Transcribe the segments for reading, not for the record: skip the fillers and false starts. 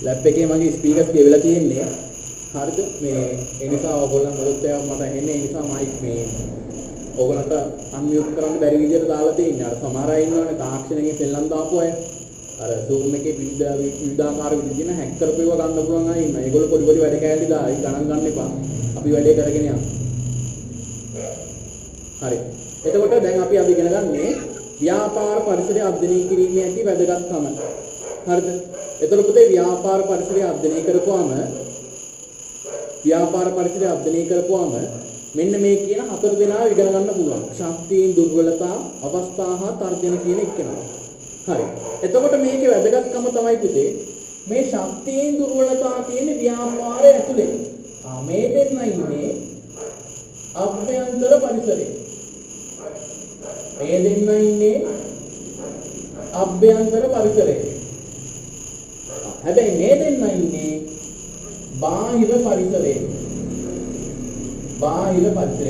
Lap එකේ මගේ speakers ගෙවිලා තියෙන්නේ. හරිද? මේ ඒ නිසා ඔයගොල්ලන් මොකද මට ඇහෙන්නේ ඒ නිසා මයික් මේ ඔයගොල්ලන්ට අන්මියුට් කරන්න බැරි විදිහට දාලා තියෙන්නේ. අර සමහර අය ඉන්නවනේ තාක්ෂණයේ සෙල්ලම් දාපු අය. අර Zoom එකේ විවිධාකාර විදිහින් හැක් කරපේව ගන්න පුළුවන් අය ඉන්නවා. ඒගොල්ලෝ පොඩි පොඩි වැඩ කෑලි දායි ගණන් ගන්න එපා. අපි වැඩේ කරගෙන යමු. හරි. එතකොට දැන් අපි ඉගෙන ගන්නේ ව්‍යාපාර පරිසරය අධ්‍යයනය කිරීමේ ඇති වැදගත්කම. හරිද? එතකොට පුතේ ව්‍යාපාර පරිසරය අධ්‍යයනය කරපුවාම මෙන්න මේ කියන හතර දෙනා ඉගෙන ගන්න පුළුවන්. ශක්තියින් දුර්වලතා, අවස්ථා හා තර්ජන කියන එක්කෙනා. හරි. එතකොට මේකේ වැදගත්කම තමයි පුතේ මේ ශක්තියින් දුර්වලතා කියන්නේ ව්‍යාපාරය ඇතුලේ. මේ දෙන්න ඉන්නේ අභ්‍යන්තර පරිසරයේ. මේ දෙන්න ඉන්නේ අභ්‍යන්තර පරිසරයේ. හැබැයි මේ දෙන්න ඉන්නේ බාහිර පරිසරයේ.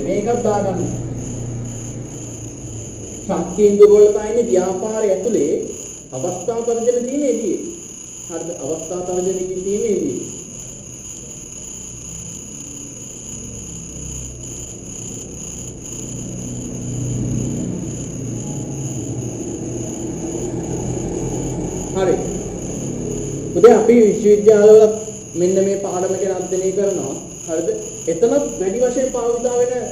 මේකත් දාගන්න. ශක්තියින් දුර්වලතා ඉන්නේ ව්‍යාපාරය ඇතුලේ අවස්ථා තර්ජන තියෙන්නේ එළියේ. හරිද? අවස්ථා තර්ජන තියෙන්නේ එළියේ. හරි. උදේ අපි විශ්වවිද්‍යාලවල මෙන්න මේ පාඩම ගැන අධ්‍යයනය කරනවා. හරිද? එතනත් වැඩි වශයෙන් භාවිත වෙන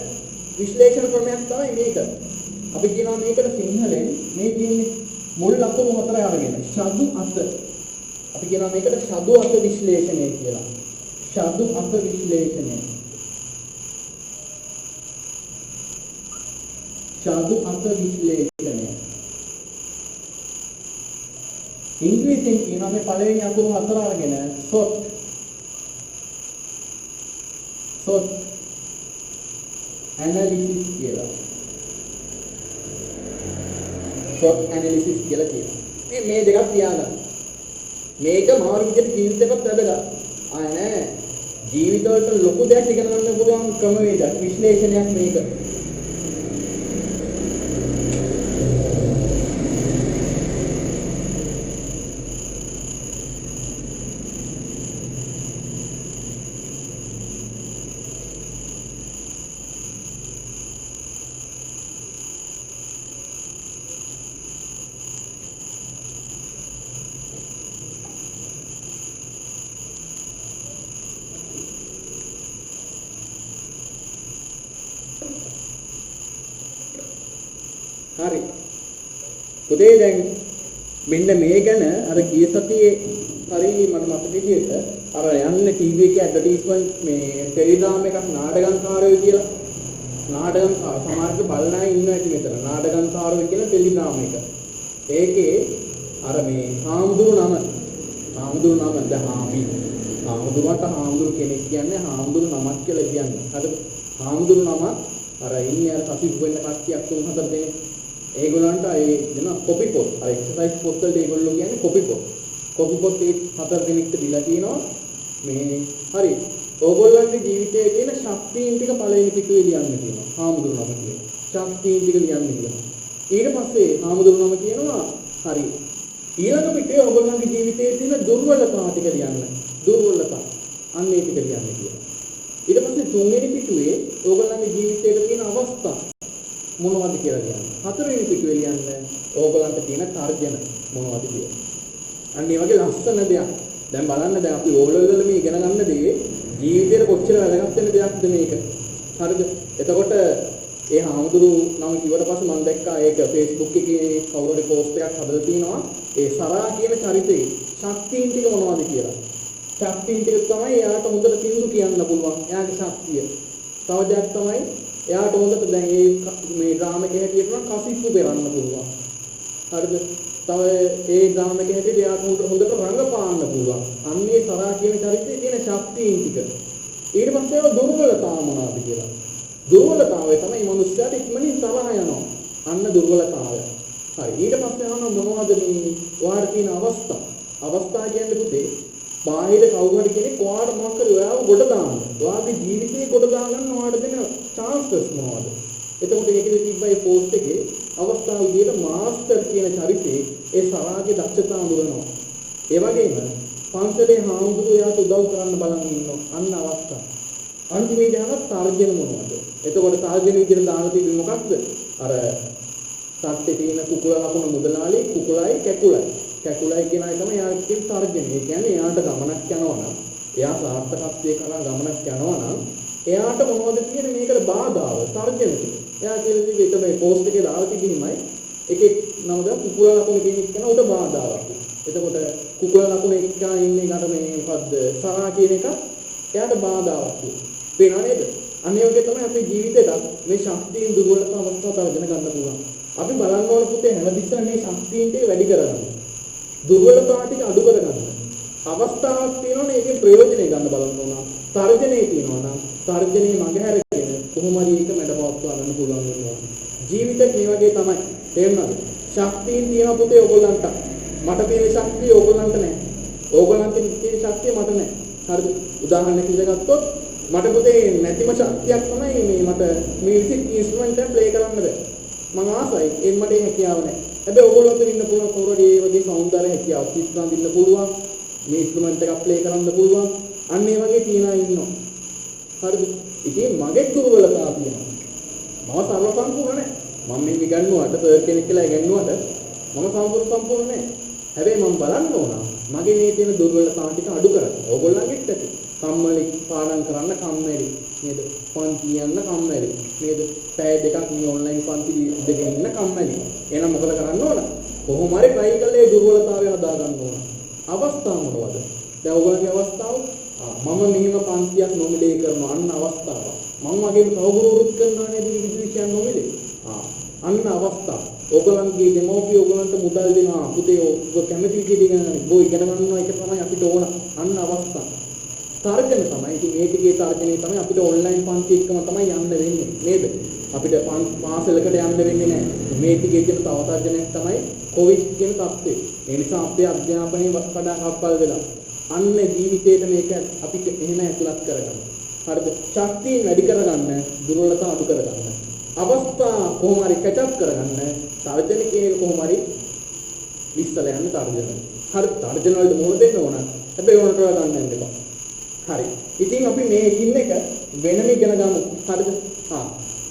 විශ්ලේෂණ ක්‍රමයක් තමයි මේක. අපි කියනවා මේකට සිංහලෙන් මේ කියන්නේ මුල් ලකුණු හතර අරගෙන ශබ්ද අත. අපි කියනවා මේකට ශබ්ද අත විශ්ලේෂණය කියලා. ශබ්ද අත විශ්ලේෂණය. ඉංග්‍රීසියෙන් කියනවා මේ පළවෙනි අකුරු හතර අරගෙන SWOT analysis කියලා. SWOT analysis කියලා කියනවා. මේ දෙකක් තියාගන්න. මේක මාරු විදිහට ජීවිතේකට වැදගත්. නෑ. ජීවිතවලට ලොකු දෙයක් ඉගෙන ගන්න පුළුවන් ක්‍රමවේදයක් විශ්ලේෂණයක් මේක. හරි. උදේ දැන් මෙන්න මේ ගැන අර ගිය සතියේ හරි මට මතක විදිහට අර යන්නේ ටීවී එකේ ඇඩ්වර්ටයිස්මන්ට් මේ ටෙලිග්‍රෑම් එකක් නාටකම්කාරයෝ කියලා නාටකම් සමාජික බලන අය ඉන්නවා ඉතින් මෙතන නාටකම්කාරයෝ කියලා ටෙලිග්‍රෑම් එක. ඒකේ අර මේ හාමුදුරු නම හාමුදුරුවට හාමුදුරු කෙනෙක් කියන්නේ හාමුදුරු නමක් කියලා කියන්නේ. හරිද? හාමුදුරු නම අර ඉන්නේ අර කසිප් වෙන්න කට්ටියක් තුන් හතර දෙනෙක්. ඒගොල්ලන්ට ඒ දෙන කොපි පොත් අර එක්සර්සයිස් පොත් වලට ඒගොල්ලෝ කියන්නේ කොපි පොත් ඒ හතර දෙනෙක්ට දීලා තියෙනවා මේ හරි ඕගොල්ලන්ගේ ජීවිතයේ තියෙන ශක්තියින් ටික පළවෙනි පිටුවේ ලියන්න කියනවා හාමුදුරු නම කියන ශක්තියින් ටික ලියන්න කියනවා ඊට පස්සේ හාමුදුරු නම කියනවා හරි ඊළඟ පිටුවේ ඕගොල්ලන්ගේ ජීවිතයේ තියෙන දුර්වලතා ටික ලියන්න අන්න ඒ ටික ලියන්න කියනවා ඊට පස්සේ තුන්වෙනි පිටුවේ ඕගොල්ලන්ගේ ජීවිතයේ තියෙන අවස්ථා මොනවද කියලා කියන්නේ. හතරවෙනි පිටුවේ ලියන්නේ ඕගලන්ට තියෙන තර්ජන මොනවද කියලා. අන්න ඒ වගේ ලස්සන දෙයක්. දැන් බලන්න දැන් අපි ඕලෙවල් වල මේ ඉගෙන ගන්න දේ ජීවිතේට කොච්චර වැදගත් වෙන දෙයක්ද මේක. හරිද? එතකොට ඒ හාමුදුරු නම කිව්වට පස්සේ මම දැක්කා ඒක Facebook එකේ කවුරු හරි පෝස්ට් එකක් හදලා තිනවා. ඒ සරා කියන චරිතේ ශක්තියින් ටික මොනවද කියලා. ශක්තියින් ටික තමයි එයාට හොඳට සින්දු කියන්න පුළුවන්. එයාගේ ශක්තිය. තව දෙයක් තමයි එයාට හොඳට දැන් මේ ඩ්‍රාමා එකේ හැටියට නම් කසිප්පු පෙරන්න පුළුවන්. හරිද? තව ඒ ඩ්‍රාමා එකේ හැටියට එයාට හොඳට රඟපාන්න පුළුවන්. අන්නේ සරා කියන චරිතයේ තියෙන ශක්තියින් ටික. ඊට පස්සේ ඒවා දුර්වලතාව මොනවද කියලා. දුර්වලතාවය තමයි මනුස්සයාට ඉක්මනින් තරහ යනවා. අන්න දුර්වලතාවය. හරි. ඊට පස්සේ අහන මොනවද මේ ඔයාලට තියෙන අවස්ථා. අවස්ථා කියන්නේ පුතේ බාහිර කවුරු හරි කෙනෙක් ඔයාලට මොකක් හරි ඔයාව ගොඩ දාන්න. ඔයාගේ ජීවිතේ ගොඩ දාගන්න ඔයාලට දෙන chances මොනවද? එතකොට ඒකෙදි තිබ්බයි පෝස්ට් එකේ අවස්ථාව විදිහට මාස්ටර් කියන චරිතේ ඒ සරාගේ දක්ෂතාව අඳුරනවා. ඒ වගේම පන්සලේ හාමුදුරුවෝ යාට උදව් කරන්න බලන් ඉන්නවා. අන්න අවස්ථාව. අන්තිමේදී යන තර්ජන මොනවද? එතකොට තර්ජන විදිහට දාලා තිබෙන්නේ මොකක්ද? අර සත්‍යේ තියෙන කුකුල ලකුණු මුදලාලි කුකුලයි කැකුලයි. කැකුලයි කියන අය තමයි යාට තියෙන තර්ජන. ඒ කියන්නේ එයාට ගමනක් යනවා නම් එයා සාර්ථකත්වයේ කරා ගමනක් යනවා නම් එයාට මොනවද කියන්නේ මේකට බාධාව තර්ජන කියන්නේ. එයා කියලා ඉතින් මේ පෝස්ට් එකේ දාලා තිබීමයි එකෙක් නමද කුකුල ලකුණු කියන එක කියන උට බාධාවක්. එතකොට කුකුල ලකුණු එක්කා ඉන්නේ කට මේ මොකද්ද සරා කියන එක එයාට බාධාවක්. පේනව නේද? අනේ වගේ තමයි අපේ ජීවිතේට මේ ශක්තියින් දුර්වලතා අවස්ථා තර්ජන ගන්න පුළුවන්. අපි බලන්න ඕන පුතේ හැමතිස්සම මේ ශක්තියින් ටික වැඩි කරගන්න. දුර්වලතා ටික අඩු කරගන්න. අවස්ථාවක් තියෙනවනේ ඒකේ ප්‍රයෝජනෙ ගන්න බලන්න ඕන. තර්ජනේ තියෙනවා නම් තර්ජනේ මගහැරගෙන කොහොම හරි ඒක මැඩපවත්වා ගන්න පුළුවන් වෙනවා. ජීවිතේ මේ වගේ තමයි. තේරුණාද? ශක්තියින් තියෙන පුතේ ඔයගොල්ලන්ට. මට තියෙන ශක්තිය ඔයගොල්ලන්ට නැහැ. ඕගොල්ලන්ට තියෙන ශක්තිය මට නැහැ. හරිද? උදාහරණයක් විදිහට ගත්තොත් මට පුතේ නැතිම ශක්තියක් තමයි මේ මට මියුසික් ඉන්ස්ට්‍රුමන්ට් එක ප්ලේ කරන්න බෑ. මම ආසයි ඒ මට හැකියාව නැහැ. හැබැයි ඔයගොල්ලන්ට ඉන්න පුළුවන් කවුරුහරි මේ වගේ සෞන්දර්ය හැකියාව කිස්කම් දින්න පුළුවන්. මේ ඉන්ස්ට්‍රුමන්ට් එකක් ප්ලේ කරන්න පුළුවන්. අන්න ඒ වගේ තියනා ඉන්නවා. හරිද? ඉතින් මගේ දුර්වලතාව තියෙනවා. මම සර්ව සම්පූර්ණ නැහැ. මම මේ ඉගෙනුවාට සර් කෙනෙක් කියලා ඉගෙනුවාට මම සම්පූර්ණ නැහැ. හැබැයි මම බලන්න ඕන මගේ මේ තියෙන දුර්වලතාව ටික අඩු කරගන්න. ඕගොල්ලන්ගෙත් ඇති. කම්මැලි පාඩම් කරන්න කම්මැලි නේද? පන්ති යන්න කම්මැලි නේද? පැය දෙකක් මේ ඔන්ලයින් පන්ති දෙකේ ඉන්න කම්මැලි. එහෙනම් මොකද කරන්න ඕන? කොහොම හරි try කරලා ඒ දුර්වලතාවය හදා ගන්න ඕන. අවස්ථාව මොනවද? දැන් ඔයගොල්ලන්ගේ අවස්ථාව මම මෙහෙම 500ක් නොමිලේ කරනවා අන්න අවස්ථාව. මම වගේම තවගුරුවරුත් කරනවා නේද විදිහට නොමිලේ. අන්න අවස්ථාව. ඔයගොල්ලන්ගේ දෙමෝපිය ඔයගොල්ලන්ට මුදල් දෙනවා. පුතේ ඔය කැමති විදිහට ඉගෙන ගන්නවා ඒක තමයි අපිට ඕන. අන්න අවස්ථාව. තර්ජන තමයි. ඉතින් මේ ටිකේ තර්ජනේ තමයි අපිට ඔන්ලයින් පන්ති එක්කම තමයි යන්න වෙන්නේ නේද? අපිට පාසලකට යන්න වෙන්නේ නැහැ. මේ ටිකේ තියෙන තව තර්ජනයක් තමයි කොවිඩ් කියන තත්ත්වය. ඒ නිසා අපේ අධ්‍යාපනයේ වඩා කප්පල් වෙලා අන්න ජීවිතේට මේක අපිට එහෙම ඇතුළත් කරගන්න. හරිද? ශක්තිය වැඩි කරගන්න, දුර්වලතා අඩු කරගන්න. අවස්ථා කොහොම හරි කැචප් කරගන්න. තර්ජනකේ කොහොම හරි විශ්සල යන්න තර්ජන. හරි තර්ජන වලට මොන දෙන්න ඕන? හැබැයි ඕනට ගන්න යන්න එපා. හරි. ඉතින් අපි මේ ඉන්න එක වෙනම ඉගෙන ගමු. හරිද?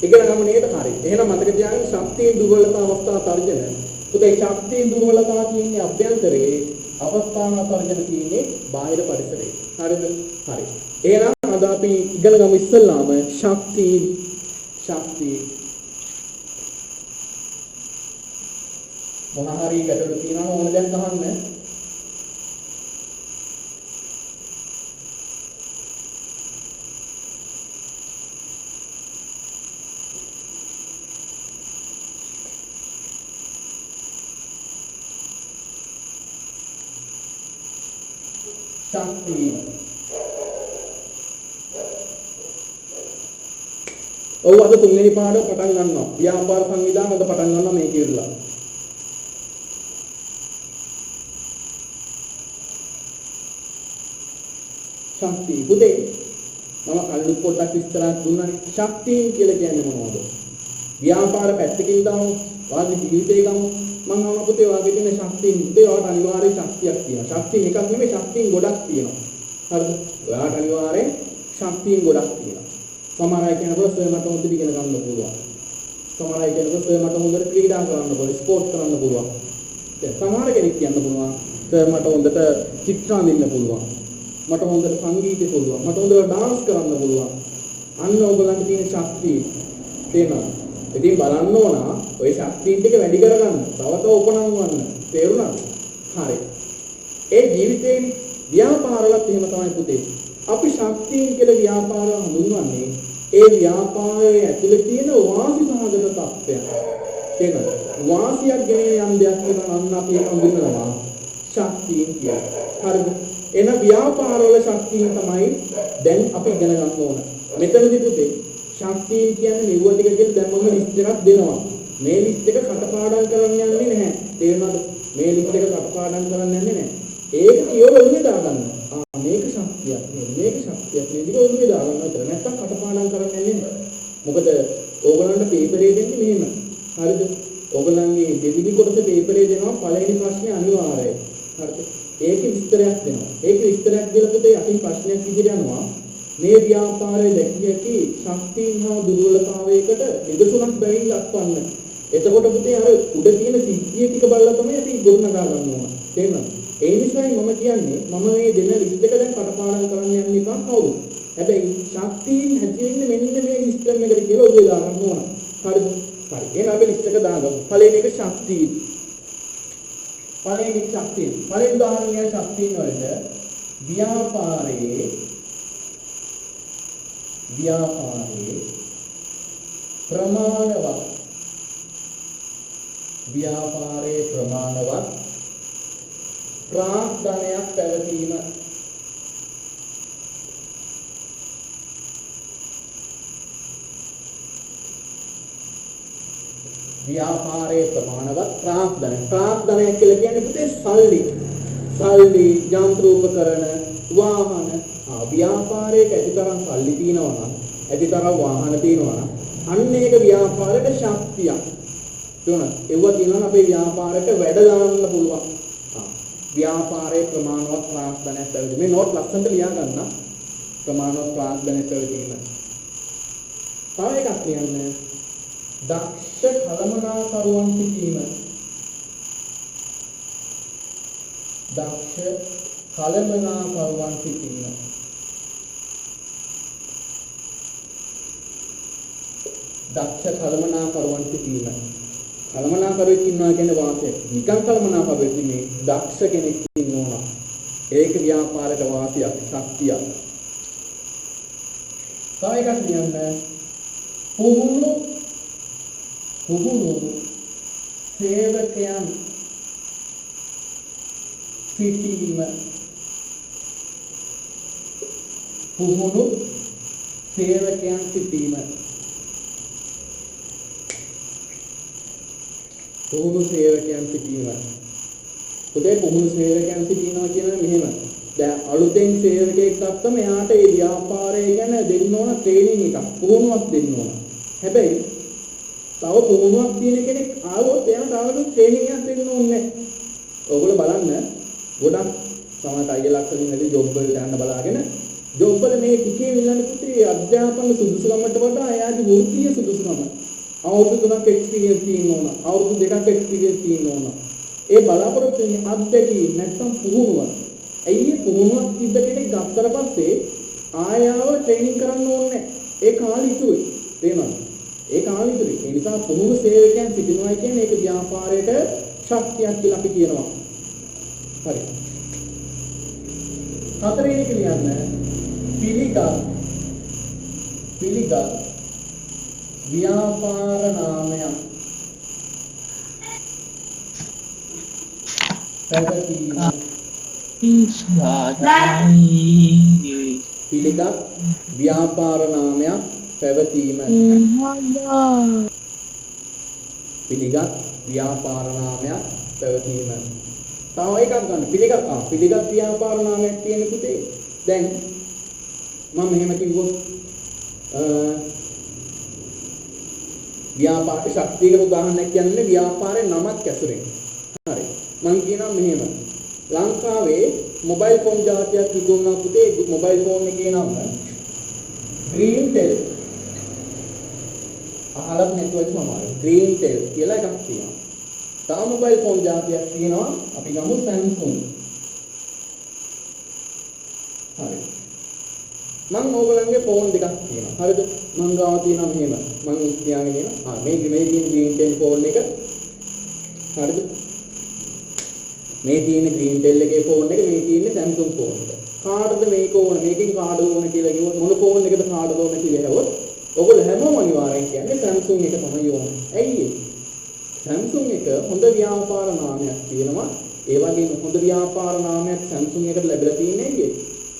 ඉගෙන ගමු නේද? හරි. එහෙනම් මතක තියාගන්න ශක්තිය දුර්වලතා අවස්ථා තර්ජන. පුතේ ශක්තිය දුර්වලතා කියන්නේ අභ්‍යන්තරයේ අවස්ථාන තර්ජන කියන්නේ බාහිර පරිසරයේ. හරිද? හරි. එහෙනම් අද අපි ඉගෙන ගමු ඉස්සල්ලාම ශක්තිය මොන හරි ගැටලු තියෙනවා ඕන දැන් අහන්න. ශක්තිය. ඔව් අද තුන්වෙනි පාඩම පටන් ගන්නවා. ව්‍යාපාර සංවිධානය අද පටන් ගන්නවා මේක ඉරලා. ශක්තිය. පුතේ මම කල්ලු පොඩ්ඩක් විස්තරයක් දුන්නානේ. ශක්තිය කියලා කියන්නේ මොනවද? ව්‍යාපාර පැත්තකින් දාමු. වාගේ ජීවිතේ ගමු. මම අහන පුතේ වාගේ තියෙන ශක්තිය පුතේ ඔයාලට අනිවාර්ය ශක්තියක් තියෙනවා. ශක්තිය එකක් නෙමෙයි ශක්තිය ගොඩක් තියෙනවා. හරිද? ඔයාලට අනිවාර්යෙන් ශක්තිය ගොඩක් තියෙනවා. සමහර අය කියනකොට සර් මට හොඳට ඉගෙන ගන්න පුළුවන්. සමහර අය කියනකොට සර් මට හොඳට ක්‍රීඩා කරන්න පුළුවන්, ස්පෝර්ට් කරන්න පුළුවන්. දැන් සමහර කෙනෙක් කියන්න පුළුවන් සර් මට හොඳට චිත්‍ර අඳින්න පුළුවන්. මට හොඳට සංගීතය පුළුවන්. මට හොඳට ඩාන්ස් කරන්න පුළුවන්. අන්න ඔයගලන්ට තියෙන ශක්තිය තේනවා. ඉතින් බලන්න ඕන ඔය ශක්තිය ටික වැඩි කරගන්න. තව උපනංවන්න. තේරුණාද? හරි. ඒ ජීවිතේ ව්‍යාපාරවලත් එහෙම තමයි පුතේ. අපි ශක්තියින් කියලා ව්‍යාපාර හඳුන්වන්නේ ඒ ව්‍යාපාරයේ ඇතුළේ තියෙන වාසි සහගත තත්ත්වයන්. තේරෙනවද? වාසියක් ගෙන යම් දෙයක් වෙනවා නම් අපි ඒක හඳුන්වනවා ශක්තියින් කියලා. හරිද? එන ව්‍යාපාරවල ශක්තියින් තමයි දැන් අපි ඉගෙන ගන්න ඕන. මෙතනදී පුතේ ශක්තියින් කියන්නේ මෙව ටික කියලා දැන් මම ලිස්ට් එකක් දෙනවා. මේ ලිස්ට් එක කටපාඩම් කරන්න යන්නේ නැහැ. තේරෙනවද? මේ ලිස්ට් එක කටපාඩම් කරන්න යන්නේ නැහැ. ඒක කියවලා ඔළුවේ දාගන්න. මේක ශක්තියක් නේ. මේක ශක්තියක් නේ. ඒක ඔළුවේ දාගන්න විතර. නැත්තම් කටපාඩම් කරන්න යන්නේ නැහැ. මොකද ඕගලන්ට පේපරේ දෙන්නේ මෙහෙම. හරිද? ඔයගොල්ලන්ගේ දෙවෙනි කොටස පේපරේ දෙනවා පළවෙනි ප්‍රශ්නේ අනිවාර්යයි. හරිද? ඒකේ විස්තරයක් දෙනවා. ඒකේ විස්තරයක් දීලා පුතේ යටින් ප්‍රශ්නයක් විදිහට යනවා. මේ ව්‍යාපාරයේ දැකිය හැකි ශක්තිය හා දුර්වලතාවයකට නිදසුනක් බැවින් දක්වන්න. එතකොට පුතේ අර උඩ තියෙන සිද්ධිය ටික බලලා තමයි අපි ගොඩනගා ගන්න ඕන. තේරුණාද? ඒ නිසායි මම කියන්නේ මම මේ දෙන ලිස්ට් එක දැන් කටපාඩම් කරන්න යන්න එක කවුරු. හැබැයි ශක්තියින් හැදෙන්නේ මෙන්න මේ සිස්ටම් එකට කියලා ඔය දාන්න ඕන. හරිද? හරි. එහෙනම් අපි ලිස්ට් එක දාගමු. පළවෙනි එක ශක්තිය. පළවෙනි උදාහරණය ශක්තියින් වලට ව්‍යාපාරයේ ප්‍රමාණවත් ප්‍රාග්ධනයක් පැවතීම. ව්‍යාපාරයේ ප්‍රමාණවත් ප්‍රාග්ධනය කියලා කියන්නේ පුතේ සල්ලි යන්ත්‍ර උපකරණ වාහන. ව්‍යාපාරයක ඇතිතරම් සල්ලි තියෙනවා නම් ඇතිතරම් වාහන තියෙනවා නම් අන්න ඒක ව්‍යාපාරයට ශක්තියක්. තේරුණාද? ඒව තියෙනවා අපේ ව්‍යාපාරයට වැඩ දාන්න පුළුවන්. ව්‍යාපාරයේ ප්‍රමාණවත් ප්‍රාග්ධනයක් පැවතීම. මේ නෝට් ලස්සනට ලියා ගන්න. ප්‍රමාණවත් ප්‍රාග්ධනයක් පැවතීම. තව එකක් කියන්නේ දක්ෂ කළමනාකරුවන් සිටීම. කළමනාකරුවෙක් ඉන්නවා කියන්නේ වාසියක්. නිකන් කළමනාකරුවෙක් නෙමෙයි දක්ෂ කෙනෙක් ඉන්නවා. ඒක ව්‍යාපාරයට වාසියක්, ශක්තියක්. තව එකක් කියන්නේ පුහුණු සේවකයන් සිටීම. පුතේ පුහුණු සේවකයන් සිටිනවා කියන්නේ මෙහෙම. දැන් අලුතෙන් සේවකයෙක් ගත්තම එයාට ඒ ව්‍යාපාරය ගැන දෙන්න ඕන ට්‍රේනින් එකක්, පුහුණුවක් දෙන්න ඕන. හැබැයි තව පුහුණුවක් තියෙන කෙනෙක් ආවොත් එයාට ආවොත් ට්‍රේනින් එකක් දෙන්න ඕනේ නැහැ. ඔයගොල්ලෝ බලන්න ගොඩක් සමහර අයලක් වලින් නැති ජොබ් වලට යන්න බලාගෙන ජොබ් වල මේ ටිකේ විලන්න පුතේ අධ්‍යාපන සුදුසුකමට වඩා එයාගේ වෘත්තීය සුදුසුකම. අවුරුදු 3ක් එක්ස්පීරියන්ස් තියෙන්න ඕන. අවුරුදු 2ක් එක්ස්පීරියන්ස් තියෙන්න ඕන. ඒ බලාපොරොත්තු වෙන අත්දැකීම් නැත්නම් පුහුණුවක්. ඇයි පුහුණුවක් තිබ්බ කෙනෙක් ගත්තට පස්සේ ආයාව ට්‍රේනින් කරන්න ඕනේ. ඒ කාලෙ ඉතුරුයි. තේරෙනවද? ඒ කාලෙ ඉතුරුයි. ඒ නිසා පුහුණු සේවකයන් සිටිනවා කියන්නේ ඒක ව්‍යාපාරයට ශක්තියක් කියලා අපි කියනවා. හරි. හතරවෙනි කියන්නේ පිළිගත් ව්‍යාපාර නාමයක් පැවතීම. පිළිගත් ව්‍යාපාර නාමයක් පැවතීම. තව එකක් ගන්න. පිළිගත් ව්‍යාපාර නාමයක් තියෙන පුතේ. දැන් මම මෙහෙම කිව්වොත් ව්‍යාපාර ශක්තියකට උදාහරණයක් කියන්නේ ව්‍යාපාරේ නමක් ඇසුරෙන්. හරි. මම කියනවා මෙහෙම. ලංකාවේ මොබයිල් ෆෝන් ජාතියක් විකුණන පුතේ මොබයිල් ෆෝන් එකේ නම Greentel. අහලත් නැතුව සමහර Greentel කියලා එකක් තියෙනවා. තව මොබයිල් ෆෝන් ජාතියක් තියෙනවා අපි ගමු Samsung. හරි. මම ඕගොල්ලන්ගේ ෆෝන් දෙකක් තියෙනවා. හරිද? මම ගාව තියෙනවා මෙහෙම. මම තියාගෙන ඉන්නවා. මේ තියෙන Greentel ෆෝන් එක. හරිද? මේ තියෙන Greentel එකේ ෆෝන් එක, මේ තියෙන Samsung ෆෝන් එක. කාටද මේක ඕන? මේකෙන් කාඩ් ඕන කියලා කිව්වොත් මොන ෆෝන් එකද කාඩ් ඕන කියලා ඇහුවොත් ඔයගොල්ලෝ හැමෝම අනිවාර්යෙන් කියන්නේ Samsung එක තමයි ඕන. ඇයි ඒ? Samsung එක හොඳ ව්‍යාපාර නාමයක් තියෙනවා. ඒ වගේම හොඳ ව්‍යාපාර නාමයක් Samsung එකට ලැබිලා තියෙන්නේ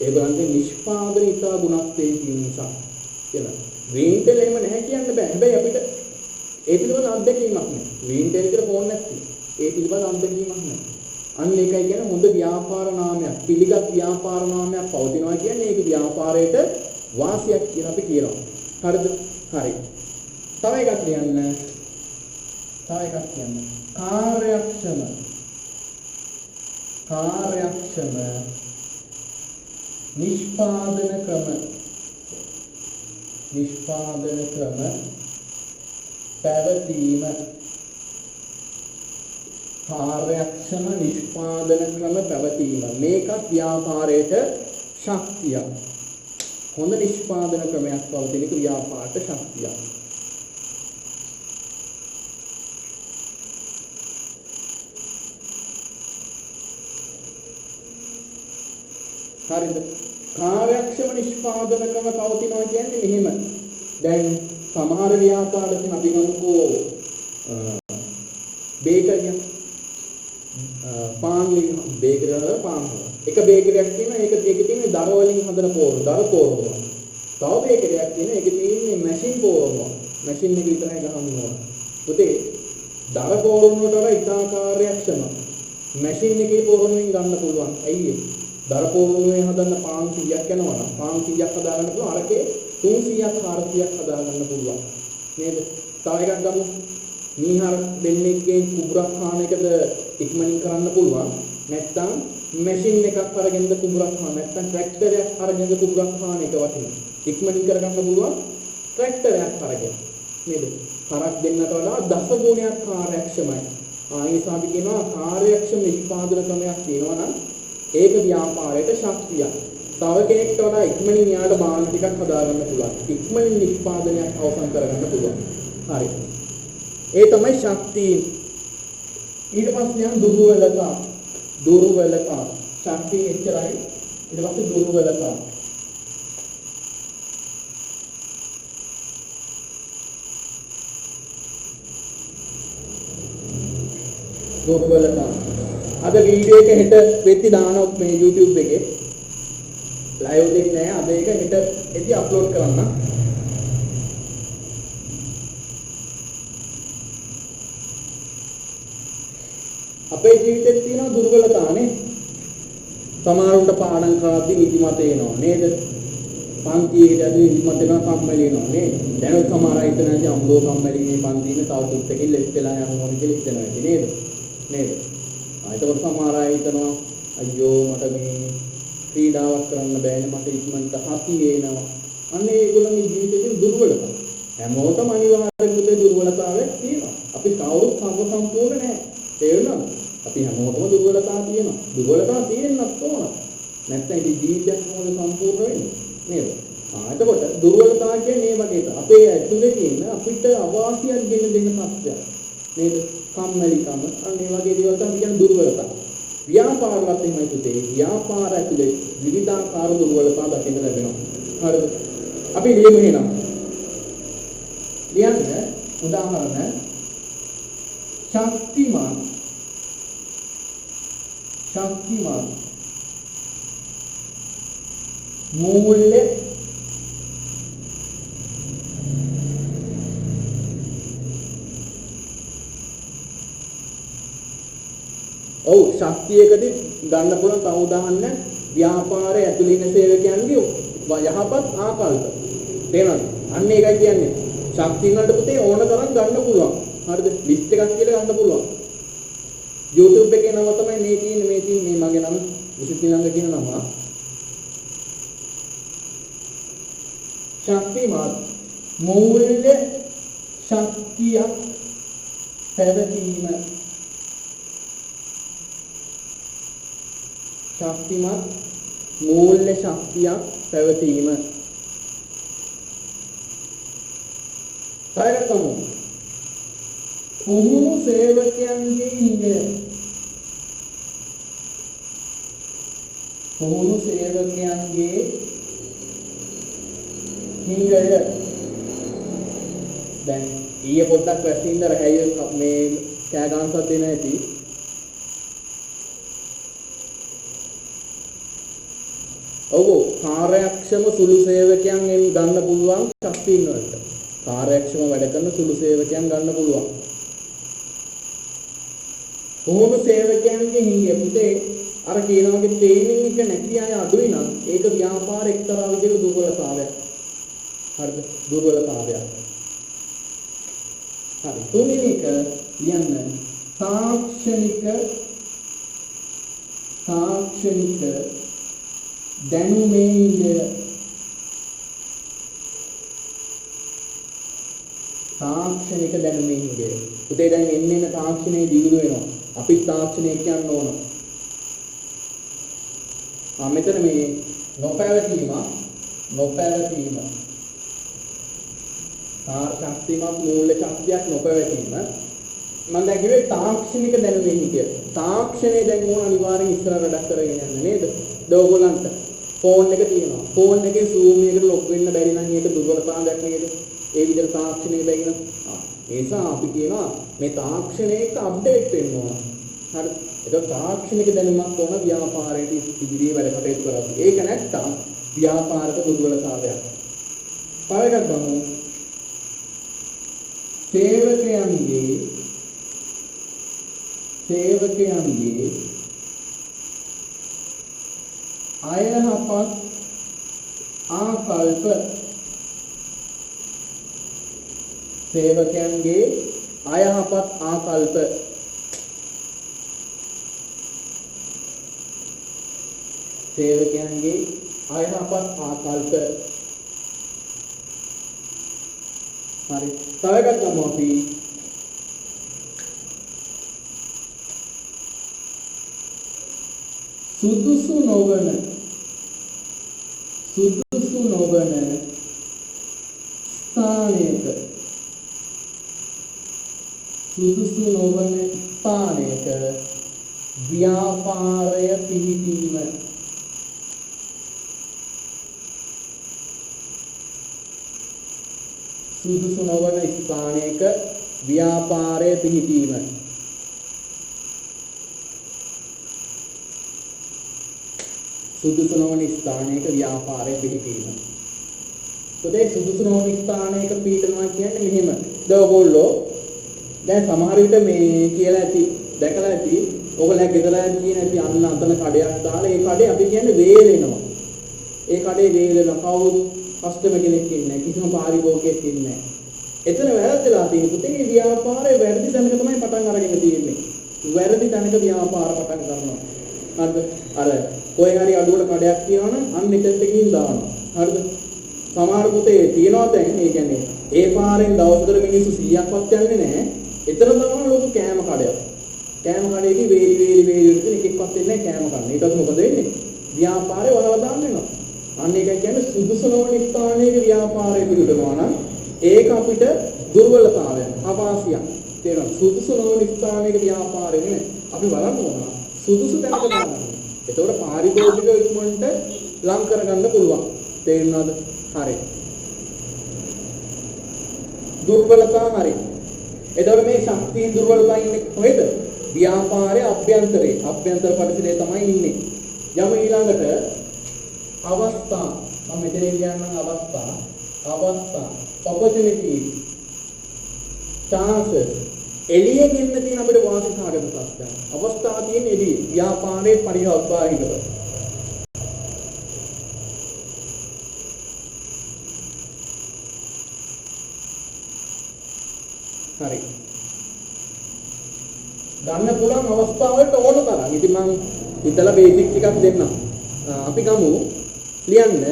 ඒගොල්ලන්ගේ නිෂ්පාදන ඉතා ගුණස්තේ තියෙන නිසා. කියලා. Greentel එහෙම නැහැ කියන්න බෑ. හැබැයි අපිට ඒ පිළිබඳ අත්දැකීමක් නැහැ. Greentel කියලා ෆෝන් එකක් තියෙනවා. ඒ පිළිබඳ අත්දැකීමක් නැහැ. අන්න ඒකයි කියන්නේ හොඳ ව්‍යාපාර නාමයක්. පිළිගත් ව්‍යාපාර නාමයක් පවතිනවා කියන්නේ ඒක ව්‍යාපාරයට වාසියක් කියලා අපි කියනවා. හරිද? හරි. තව එකක් කියන්න. තව එකක් කියන්න. කාර්යක්ෂම නිෂ්පාදන ක්‍රම පැවතීම. කාර්යක්ෂම නිෂ්පාදන ක්‍රම පැවතීම. මේකත් ව්‍යාපාරයට ශක්තියක්. හොඳ නිෂ්පාදන ක්‍රමයක් පවතින එක ව්‍යාපාරයට ශක්තියක්. හරිද? කාර්යක්ෂම නිෂ්පාදන ක්‍රම පවතිනවා කියන්නේ මෙහෙම. දැන් සමහර ව්‍යාපාරවලින් අපි ගමුකෝ බේකරියක් පාන් බේකරි වල පාන් එක බේකරියක් තියෙනවා ඒකේ තියෙන දර වලින් හදන දර පෝරනවා. තව බේකරියක් තියෙනවා ඒකේ තියෙන්නේ මැෂින් පෝරනවා. මැෂින් එක විතරයි ගහනවා. පුතේ දර පෝරනකට වඩා ඉතා කාර්යක්ෂම මැෂින් එකේ පෝරණයෙන් ගන්න පුළුවන්. ඇයි දර පෝරණයෙන් හදන්න පාන් 100ක් යනවා නම් පාන් 100ක් හදා ගන්න පුළුවන්. අරකේ 300ක් 400ක් හදා ගන්න පුළුවන්. නේද? තව එකක් ගමු. මීහර දෙන්නෙක්ගෙන් කුඹුරක් කාන එකද ඉක්මනින් කරන්න පුළුවන්. නැත්නම් මැෂින් එකක් අරගෙනද කුඹුරක් කාන නැත්නම් ට්‍රැක්ටරයක් අරගෙනද කුඹුරක් කාන එක වටිනවා. ඉක්මනින් කරගන්න පුළුවන් ට්‍රැක්ටරයක් අරගෙන. නේද? හරක් දෙන්නට වඩා දස ගුණයක් කාර්යක්ෂමයි. ඒ නිසා අපි කියනවා කාර්යක්ෂම නිෂ්පාදන ක්‍රමයක් තියෙනවා නම් ඒක ව්‍යාපාරයට ශක්තියක්. තව කෙනෙක්ට වඩා ඉක්මනින් යාට බාන ටිකක් හදාගන්න පුළුවන්. ඉක්මනින් නිෂ්පාදනයක් අවසන් කරගන්න පුළුවන්. හරි. ඒ තමයි ශක්තිය. ඊට පස්සේ යන දුර්වලතා. ශක්තිය එච්චරයි. ඊට පස්සේ දුර්වලතා. අද වීඩියෝ එක හෙට වෙද්දි දානවා මේ YouTube එකේ. ලයිව් දෙන්නේ නැහැ. අද ඒක හෙට එදි අප්ලෝඩ් කරන්න. අපේ ජීවිතේ තියෙන දුර්වලතානේ. සමහරුන්ට පාඩම් කරද්දී නිදිමත එනවා නේද? පන්තියේදී ඇදී නිදිමත එනවා කම්මැලි වෙනවා නේද? දැන් සමහර අය හිතනවා අම්බෝ කම්මැලි මේ පන්තියේ තව පුත්තකින් ලෙස් වෙලා යනවා කියලා හිතනවා නේද? නේද? ඒතකොට සමහර අය හිතනවා අයියෝ මට මේ ක්‍රීඩාවක් කරන්න බෑනේ මට ඉක්මනට හති එනවා. අන්න ඒගොල්ලන්ගේ ජීවිතේ දුර්වලතා. හැමෝටම අනිවාර්යෙන්ම දුර්වලතාවයක් තියෙනවා. අපි කවුරුත් සම්පූර්ණ නැහැ. තේරුණාද? අපි හැමෝටම දුර්වලතා තියෙනවා. දුර්වලතා තියෙන්නත් ඕන. නැත්නම් ඉතින් ජීවිතයක් මොකද සම්පූර්ණ වෙන්නේ? නේද? එතකොට දුර්වලතා කියන්නේ මේ වගේ අපේ ඇතුලේ තියෙන අපිට අවාසියක් ගෙන දෙන සත්‍යයක්. නේද? කම්මැලිකම අන්න ඒ වගේ දේවල් තමයි කියන්නේ දුර්වලතා. ව්‍යාපාරවත් එහෙමයි පුතේ. ව්‍යාපාර ඇතුලේ විවිධාකාර දුර්වලතා දකින්න ලැබෙනවා. හරිද? අපි ලියමු එහෙනම්. ලියන්න උදාහරණ ශක්තිමාන් මූල්‍ය ශක්තියකදී ගන්න පුළුවන් තව උදාහරණ ව්‍යාපාරයේ ඇතුළේ ඉන්න සේවකයන්ගේ යහපත් ආකල්ප. තේරෙනවද? අන්න ඒකයි කියන්නේ. ශක්තිය වලට පුතේ ඕන තරම් ගන්න පුළුවන්. හරිද? ලිස්ට් එකක් කියලා ගන්න පුළුවන්. YouTube එකේ නම තමයි මේ තියෙන්නේ මගේ නම විසිතිලංග කියන නම. ශක්තිමත් මූල්‍ය ශක්තිය පැවතීම. ශක්තිමත් මූල්‍ය ශක්තියක් පැවතීම. සායකතමු පුහුණු සේවකයන්ගේ හිඟය. පුහුණු සේවකයන්ගේ හිඟය. දැන් ඊයේ පොඩ්ඩක් වැසින්ද රැහැය මේ කෑ ගන්නසත් දෙන ඇති. ඔව් කාර්යක්ෂම සුළු සේවකයන්ගෙන් ගන්න පුළුවන් ශක්තියින් වලට. කාර්යක්ෂම වැඩ කරන සුළු සේවකයන් ගන්න පුළුවන්. කොහොම සේවකයන්ගේ හිඟය පුතේ අර කියන වගේ ට්‍රේනින් එක නැති අය අඩුයි නම් ඒක ව්‍යාපාර එක්තරා විදිහක දුර්වලතාවයක්. හරිද? දුර්වලතාවයක්. හරි. තුන්වෙනි එක ලියන්න තාක්ෂණික දැනුමේ ඉඳ තාක්ෂණික දැනුමේ ඉඳ. උතේ දැන් එන්න තාක්ෂණයේ දියුණු වෙනවා. අපි තාක්ෂණය කියන්න ඕන. මෙතන මේ නොපැවතීම ශක්තිමත් මූල්‍ය ශක්තියක් නොපැවතීම මම දැන් කිව්වේ තාක්ෂණික දැනුමේ කියලා. තාක්ෂණය දැන් ඕන අනිවාර්යෙන් ඉස්සර වැඩක් කරගෙන යන්න නේද? ඔයගොල්ලන්ට ෆෝන් එක තියෙනවා. ෆෝන් එකේ zoom එකට ලොග් වෙන්න බැරි නම් ඒක දුර්වලතාවයක් නේද? ඒ විදිහට තාක්ෂණය බැගින. ඒ නිසා අපි කියනවා මේ තාක්ෂණයක අප්ඩේට් වෙන්න ඕන. හරි. ඒක තාක්ෂණික දැනුමක් ඕන ව්‍යාපාරයේ ඉදිරියේ වැඩ කටයුතු කරද්දී. ඒක නැත්තම් ව්‍යාපාරික දුර්වලතාවයක්. තව එකක් ගමු. සේවකයන්ගේ අයහපත් ආකල්ප සේවකයන්ගේ අයහපත් ආකල්ප හරි. තව එකක් ගමු අපි. සුදුසු නොවන ස්ථානයක ව්‍යාපාරය පිහිටීම. සුදුසු නොවන ස්ථානයක ව්‍යාපාරය පිහිටීම. සුදුසු නොවන ස්ථානයක ව්‍යාපාරය පිහිටීම. තොදේ සුදුසු නොවන ස්ථානයක පිහිටනවා කියන්නේ මෙහෙම. ඔයගොල්ලෝ දැන් සමහර විට මේ කියලා ඇති දැකලා ඇති ඔයගොල්ලෝ ගෙදර කියන ඇති අන්න අතන කඩයක් දාලා ඒ කඩේ අපි කියන්නේ වේලෙනවා. ඒ කඩේ වේලෙන කවුරු කස්ටමර් කෙනෙක් ඉන්නේ නැහැ. කිසිම පාරිභෝගිකයෙක් ඉන්නේ නැහැ. එතන වැරදිලා තියෙන පුතේ මේ ව්‍යාපාරය වැරදි තැනක තමයි පටන් අරගෙන තියෙන්නේ. වැරදි තැනක ව්‍යාපාර පටන් ගන්නවා. හරිද? අර කොයි හරි අඩුවට කඩයක් තියනවනම් අන්න එතෙන්ට ගිහින් දානවා. හරිද? සමහර පුතේ තියනවා දැන් ඒ කියන්නේ ඒ පාරෙන් දවසකට මිනිස්සු 100ක්වත් යන්නේ නැහැ. එතන තමයි ලොකු කෑම කඩයක්. කෑම කඩේදී වේලි විදිහට එකෙක්වත් එන්නේ නැහැ කෑම කන්න. ඊට පස්සේ මොකද වෙන්නේ? ව්‍යාපාරේ වලව දාන්න වෙනවා. අන්න ඒකයි කියන්නේ සුදුසු නොවන ස්ථානයක ව්‍යාපාරය පිළිබඳව නම් ඒක අපිට දුර්වලතාවයක්, අවාසියක්. තේරෙනවද? සුදුසු නොවන ස්ථානයක ව්‍යාපාරය නෙමෙයි. අපි බලන්න ඕන සුදුසු තැනක දාන්න. ඒතකොට පාරිභෝගික ඉක්මනට ලං කරගන්න පුළුවන්. තේරෙනවද? හරි. දුර්වලතා හරි. එතකොට මේ ශක්තිය දුර්වලතා ඉන්නේ කොහෙද? ව්‍යාපාරයේ අභ්‍යන්තරේ. අභ්‍යන්තර පරිසරයේ තමයි ඉන්නේ. යමු ඊළඟට අවස්ථා. මම මෙතන කියන්නම් අවස්ථා. opportunity. chance. එළියෙන් එන්න තියෙන අපිට වාසි සාගත තත්ත්වයක්. අවස්ථා තියෙන එළිය. ව්‍යාපාරයේ පරිවර්තනයකට. හරි. ගන්න පුළුවන් අවස්ථාවලට ඕන තරම්. ඉතින් මම හිතලා බේසික් ටිකක් දෙන්නම්. අපි ගමු ලියන්න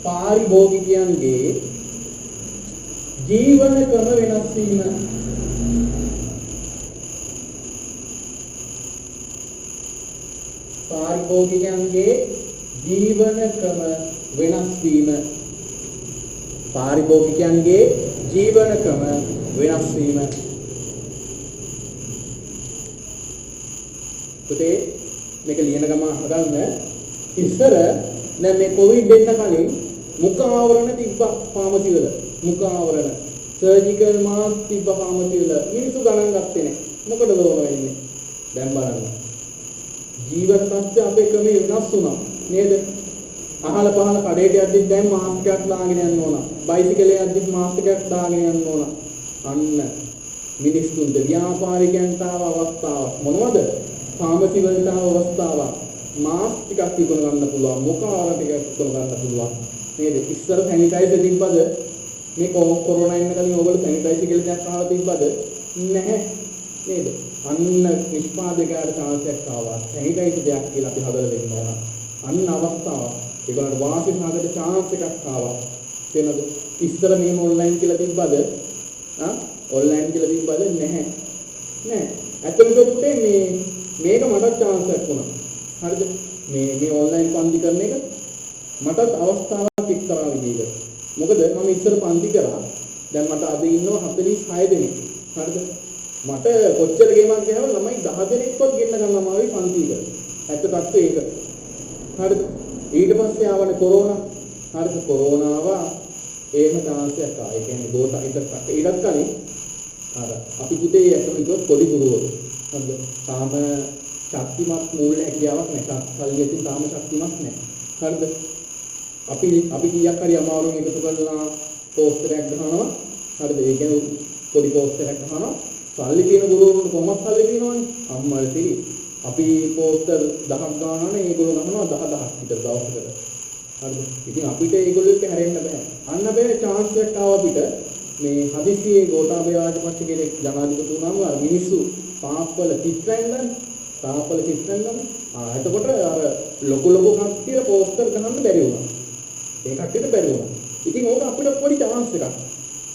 පාරිභෝගිකයන්ගේ ජීවන ක්‍රම වෙනස් වීම. පාරිභෝගිකයන්ගේ ජීවන ක්‍රම වෙනස් වීම. පාරිභෝගිකයන්ගේ ජීවන ක්‍රම වෙනස් වීම. පුතේ මේක ලියන ගම අහගන්න. ඉස්සර දැන් මේ කොවිඩ් එන්න කලින් මුඛ ආවරණ තිබ්බා ෆාමසි වල. මුඛ ආවරණ සර්ජිකල් මාස්ක් තිබ්බා ෆාමසි වල. මිනිස්සු ගණන් ගත්තේ නැහැ. මොකටද ඕන වෙන්නේ? දැන් බලන්න. ජීවන තත්ත්වය අපේ ක්‍රමේ වෙනස් වුණා නේද? අහල පහල කඩේට යද්දි දැන් මාස්ක් එකක් දාගෙන යන්න ඕන. බයිසිකලේ යද්දි මාස්ක් එකක් දාගෙන යන්න ඕන. අන්න මිනිස්සුන්ට ව්‍යාපාරිකයන්ට අවස්ථාවක් මොනවද? ෆාමසි වලට අවස්ථාවක්. මාස්ක් ටිකක් විකුණ ගන්න පුළුවන්. මොකාර ටිකක් විකුණ ගන්න පුළුවන්. නේද? ඉස්සර සැනිටයිසර් තිබ්බද? මේ කොරෝනා එන්න කලින් ඕගොල්ලෝ සැනිටයිසර් කියලා දෙයක් අහලා තිබ්බද? නැහැ. නේද? අන්න නිෂ්පාදකයාට chance එකක් ආවා. සැනිටයිසර් දෙයක් කියලා අපි හදලා දෙන්න ඕන. අන්න අවස්ථාවක්. ඒගොල්ලන්ට වාසි සාගත chance එකක් ආවා. තේනද? ඉස්සර මේම ඔන්ලයින් කියලා තිබ්බද? ඔන්ලයින් කියලා තිබ්බද? නැහැ. නෑ. ඇත්තටම මේක මට chance එකක් වුණා. හරිද? මේ ඔන්ලයින් පන්ති කරන එක මටත් අවස්ථාවක් එක්තරා විදිහකට. මොකද මම ඉස්සර පන්ති කරා. දැන් මට අද ඉන්නවා 46 දෙනෙක්. හරිද? මට කොච්චර ගේමක් ගහව ළමයි 10 දෙනෙක්වත් ගෙන්න ගන්නවා මාවි පන්ති එක. ඇත්ත තත්ත්වය ඒක. හරිද? ඊට පස්සේ ආවනේ කොරෝනා. හරිද? කොරෝනාව එහෙම chance එකක් ආවා. ඒ කියන්නේ ගෝත ඊටත් කලින් අර අපි පුතේ ඇතුළේ පොඩි ගුරුවරු. හරිද? තාම ශක්තිමත් මූල හැකියාවක් නැහැ. කල්ලියකින් තාම ශක්තිමත් නැහැ. හරිද? අපි කීයක් හරි අමාරුවෙන් එකතු කරලා පෝස්ටර් එකක් ගහනවා. හරිද? ඒ කියන්නේ පොඩි පෝස්ටර් එකක් ගහනවා. සල්ලි තියෙන ගුරුවරුන්ට කොහොමද සල්ලි දිනවන්නේ? අම්මල්ටි අපි පෝස්ටර් 10ක් ගන්නවනේ ඒගොල්ලෝ ගහනවා 10000ක් විතර දවසකට. හරිද? ඉතින් අපිට ඒගොල්ලෝ එක්ක හැරෙන්න බෑ. අන්න බෑ chance එකක් ආව අපිට මේ හදිසියේ ගෝඨාභය රාජපක්ෂ කෙනෙක් ජනාධිපති වුණාම අර මිනිස්සු තාප්පල චිත්‍රෙන්දන් එතකොට අර ලොකු කට්ටිය පෝස්ටර් ගහන්න බැරි වුණා. ඒ කට්ටියට බැරි වුණා. ඉතින් ඕක අපිට පොඩි chance එකක්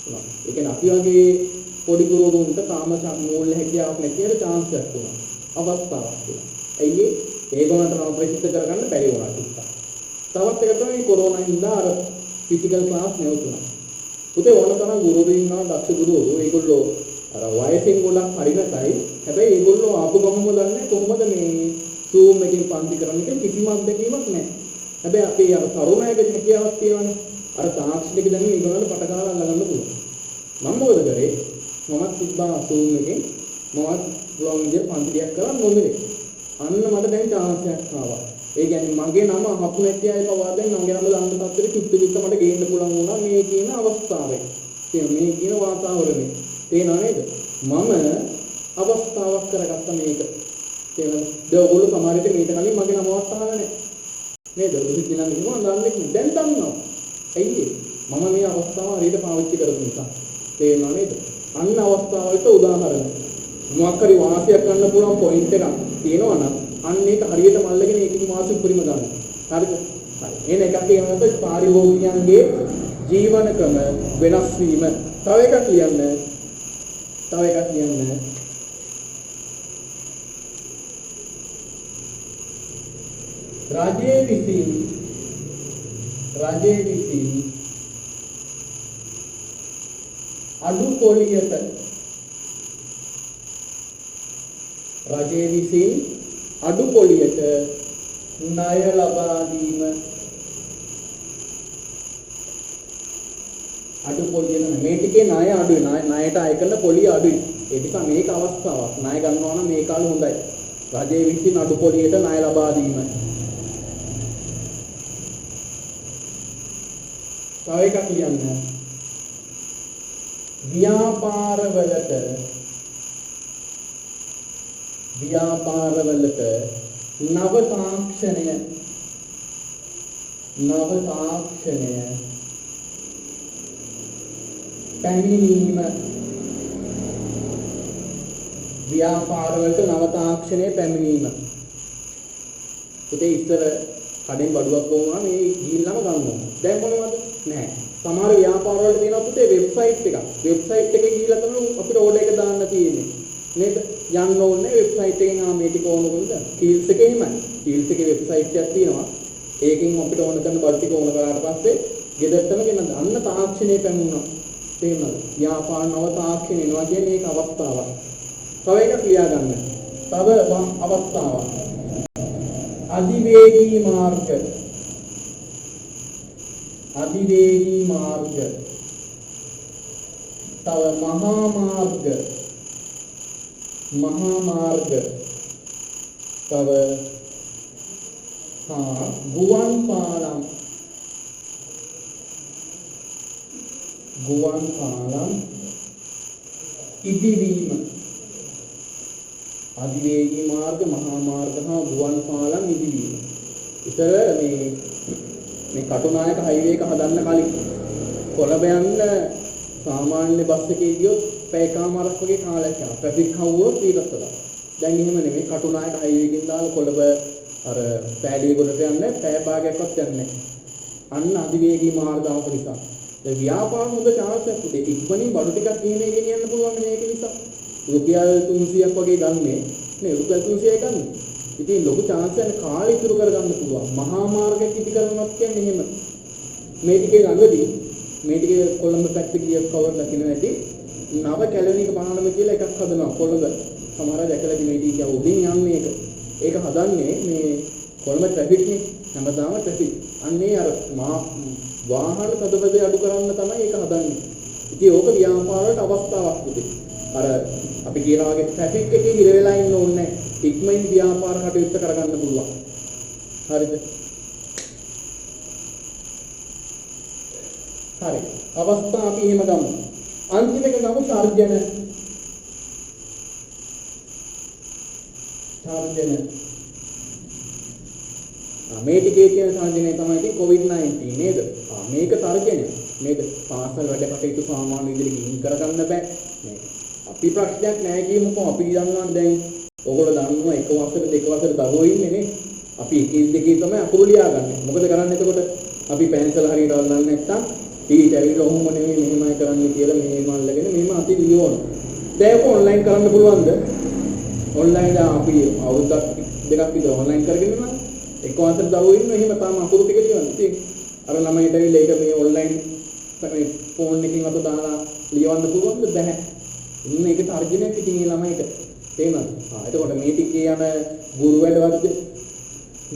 වුණා. ඒ කියන්නේ අපි වගේ පොඩි ගුරුවරුන්ට තාම මූල්‍ය හැකියාවක් නැති අර chance එකක් වුණා. අවස්ථාවක් වුණා. ඇයි ඒගොල්ලන්ට නම් ප්‍රසිද්ධ කරගන්න බැරි වුණා ටිකක්. තවත් එක තමයි කොරෝනා හින්දා අර ෆිසිකල් ක්ලාස් නැවතුණා. පුතේ ඕන තරම් ගුරුවරු ඉන්නවා දක්ෂ ගුරුවරු. ඒගොල්ලෝ අර වයසින් ගොඩක් හරිනටයි. හැබැයි ඒගොල්ලෝ ආපු ගමම දන්නේ කොහොමද මේ Zoom එකකින් පන්ති කරන්නේ කියලා කිසිම අත්දැකීමක් නැහැ. හැබැයි අපේ අර තරුණයගේ හැකියාවක් තියෙනවානේ. අර තාක්ෂණික දැනුම ඒගොල්ලන්ට පටකාලා අල්ලගන්න පුළුවන්. මම මොකද කරේ? මමත් තිබ්බා Zoom එකෙන් මමත් පුළුවන් විදිහට පන්ති ටිකක් කරන් නොමිලේ. අන්න මට දැන් chance එකක් ආවා. ඒ කියන්නේ මගේ නම අහපු නැති අය පවා දැන් මගේ නම දාන්න තත්ත්වෙට කිව්ව මට ගේන්න පුළුවන් වුණා මේ කියන අවස්ථාවේ. මේ කියන වාතාවරණේ. තේනව නේද? මම අවස්ථාවක් කරගත්ත මේක. තේනවද? ඔයගොල්ලෝ සමහරවිට මේක කලින් මගේ නමවත් අහලා නැහැ. නේද? ඔයගොල්ලෝ කියනවා මම දන්නේ නැහැ. දැන් දන්නවා. ඇයි මම මේ අවස්ථාව හරියට පාවිච්චි කරපු නිසා. තේනව නේද? අන්න අවස්ථාවලට උදාහරණ. මොකක් හරි වාසියක් ගන්න පුළුවන් පොයින්ට් එකක් තියෙනවා නම් අන්න ඒක හරියට මල්ලගෙන ඒකේ වාසි උපරිම ගන්න. හරිද? හරි. එන එකක් කියනකොට පාරිභෝගිකයන්ගේ ජීවන ක්‍රම වෙනස් වීම. තව එකක් කියන්න. රජයේ විසින් අඩු පොලියට ණය ලබා දීම අඩු පොලිය මේ ටිකේ ණය අඩුයි ණයට අය කරන පොලිය අඩුයි ඒ නිසා මේක අවස්ථාවක් ණය ගන්නවා නම් මේ කාලේ හොඳයි රජයේ විසින් අඩු පොලියට ණය ලබා දීම තව එකක් කියන්න ව්‍යාපාරවලට නව තාක්ෂණය පැමිණීම ව්‍යාපාරවලට නව තාක්ෂණය පැමිණීම පුතේ ඉස්සර කඩෙන් බඩුවක් වුණා මේ ගිහිල්ලාම ගන්නවා දැන් මොනවද නැහැ සමහර ව්‍යාපාරවල තියෙනවා පුතේ වෙබ්සයිට් එකේ ගිහිල්ලා තමයි අපිට ඕඩර් එක දාන්න තියෙන්නේ නේද යන්න ඕනේ වෙබ්සයිට් එකෙන් මේ ටික ඕන කරනද කීල්ස් එකේ එහෙමයි කීල්ස් එකේ වෙබ්සයිට් එකක් තියෙනවා ඒකෙන් අපිට ඕන කරන බඩු ටික ඕන කරාට පස්සේ ගෙදරටම ගෙනත් අන්න තාක්ෂණය පැමුණා තේරෙනවද ව්‍යාපාර නව තාක්ෂණය එනවා කියන්නේ ඒක අවස්ථාවක් තව එකක් ලියා ගන්න තව අවස්ථාවක් අධිවේගී මාර්ග තව මහා මාර්ග තව ගුවන් පාලම් ඉදිවීම අධිවේගී මාර්ග, මහා මාර්ග හා ගුවන් පාලම් ඉදිවීම. ඉතල මේ කටුනායක හයිවේ එක හදන්න කලින් කොළඹ යන්න සාමාන්‍ය බස් එකේ ගියොත් පැය කමාරක් වගේ කාලයක් යනවා. ට්‍රැෆික් හවුවොත් ඊටත් වඩා. දැන් එහෙම නෙමෙයි කටුනායක හයිවේ එකෙන් දාලා කොළඹ අර පෑලිය ගොඩට යන්න පැය භාගයක්වත් යන්නේ නැහැ. අන්න අධිවේගී මාර්ග අවශ්‍ය නිසා. දැන් ව්‍යාපාර හොඳ chance එකක් උදේ ඉක්මනින් බඩු ටිකක් ගෙනියන්න ගෙනියන්න පුළුවන් මේක නිසා. රුපියල් 300ක් වගේ ගන්නේ නේ රුපියල් 300යි ගන්න. ඉතින් ලොකු chance එකක් කාලය ඉතුරු කරගන්න පුළුවන්. මහා මාර්ගයක් ඉදි කරනවත් කියන්නේ එහෙම. මේ ටිකේ ළඟදී මේ ටිකේ කොළඹ පැත්තේ ගිය කවර් ලකින නැති නව කැලණික පාලම කියලා එකක් හදනවා කොළඹ. සමහර අය දැකලා මේ ටික උඩින් යන්නේ ඒක. ඒක හදන්නේ මේ කොළඹ ට්‍රැෆික් නේ හැමදාම ට්‍රැෆික්. අන්නේ අර වාහන තදබදේ අඩු කරන්න තමයි ඒක හදන්නේ. ඉතින් ඕක ව්‍යාපාරවලට අවස්ථාවක් උදේ. අර අපි කියනවා වගේ ට්‍රැෆික් එකේ හිර වෙලා ඉන්න ඕනේ නැහැ. ඉක්මනින් ව්‍යාපාර කටයුත්ත කරගන්න පුළුවන්. හරිද? හරි. අවස්ථා අපි එහෙම ගමු. අන්තිම එක ගමු සර්ජන. මේ ටිකේ තියෙන සර්ජනය තමයි ඉතින් COVID-19 නේද? මේක තර්ජනය. මේක පාසල් වැඩ කටයුතු සාමාන්‍ය විදිහට ගිහින් කරගන්න බෑ. මේ අපි ප්‍රශ්නයක් නැහැ කියමුකෝ අපි දන්නවා දැන් ඔයගොල්ලෝ දන්නවා එක වසර දෙක වසර දරුවෝ ඉන්නේ නේ. අපි එකෙන් දෙකේ තමයි අකුරු ලියාගන්නේ. මොකද කරන්නේ එතකොට? අපි පැන්සල් හරියට අල්ලන්නේ නැත්තම් ටීචර් ඇවිල්ලා ඔහොම නෙමෙයි මෙහෙමයි කරන්නේ කියලා මෙහෙම අල්ලගෙන මෙහෙම අති ලියවන. දැන් ඒක ඔන්ලයින් කරන්න පුළුවන්ද? ඔන්ලයින් අපි අවුරුද්දක් දෙකක් විතර ඔන්ලයින් කරගෙන ඉන්නවා. එක වසර දරුවෝ ඉන්න එහෙම තාම අකුරු ටික ලියවන්නේ. ඉතින් අර ළමයිට ඇවිල්ලා ඒක මේ ඔන්ලයින් මේ ෆෝන් එකකින් අත දාලා ලියවන්න පුළුවන්ද? බැහැ. ඉන්න ඒක තර්ජනයක් ඉතින් මේ ළමයිට. තේරෙනවද? එතකොට මේ ටිකේ යන ගුරු වැඩවලද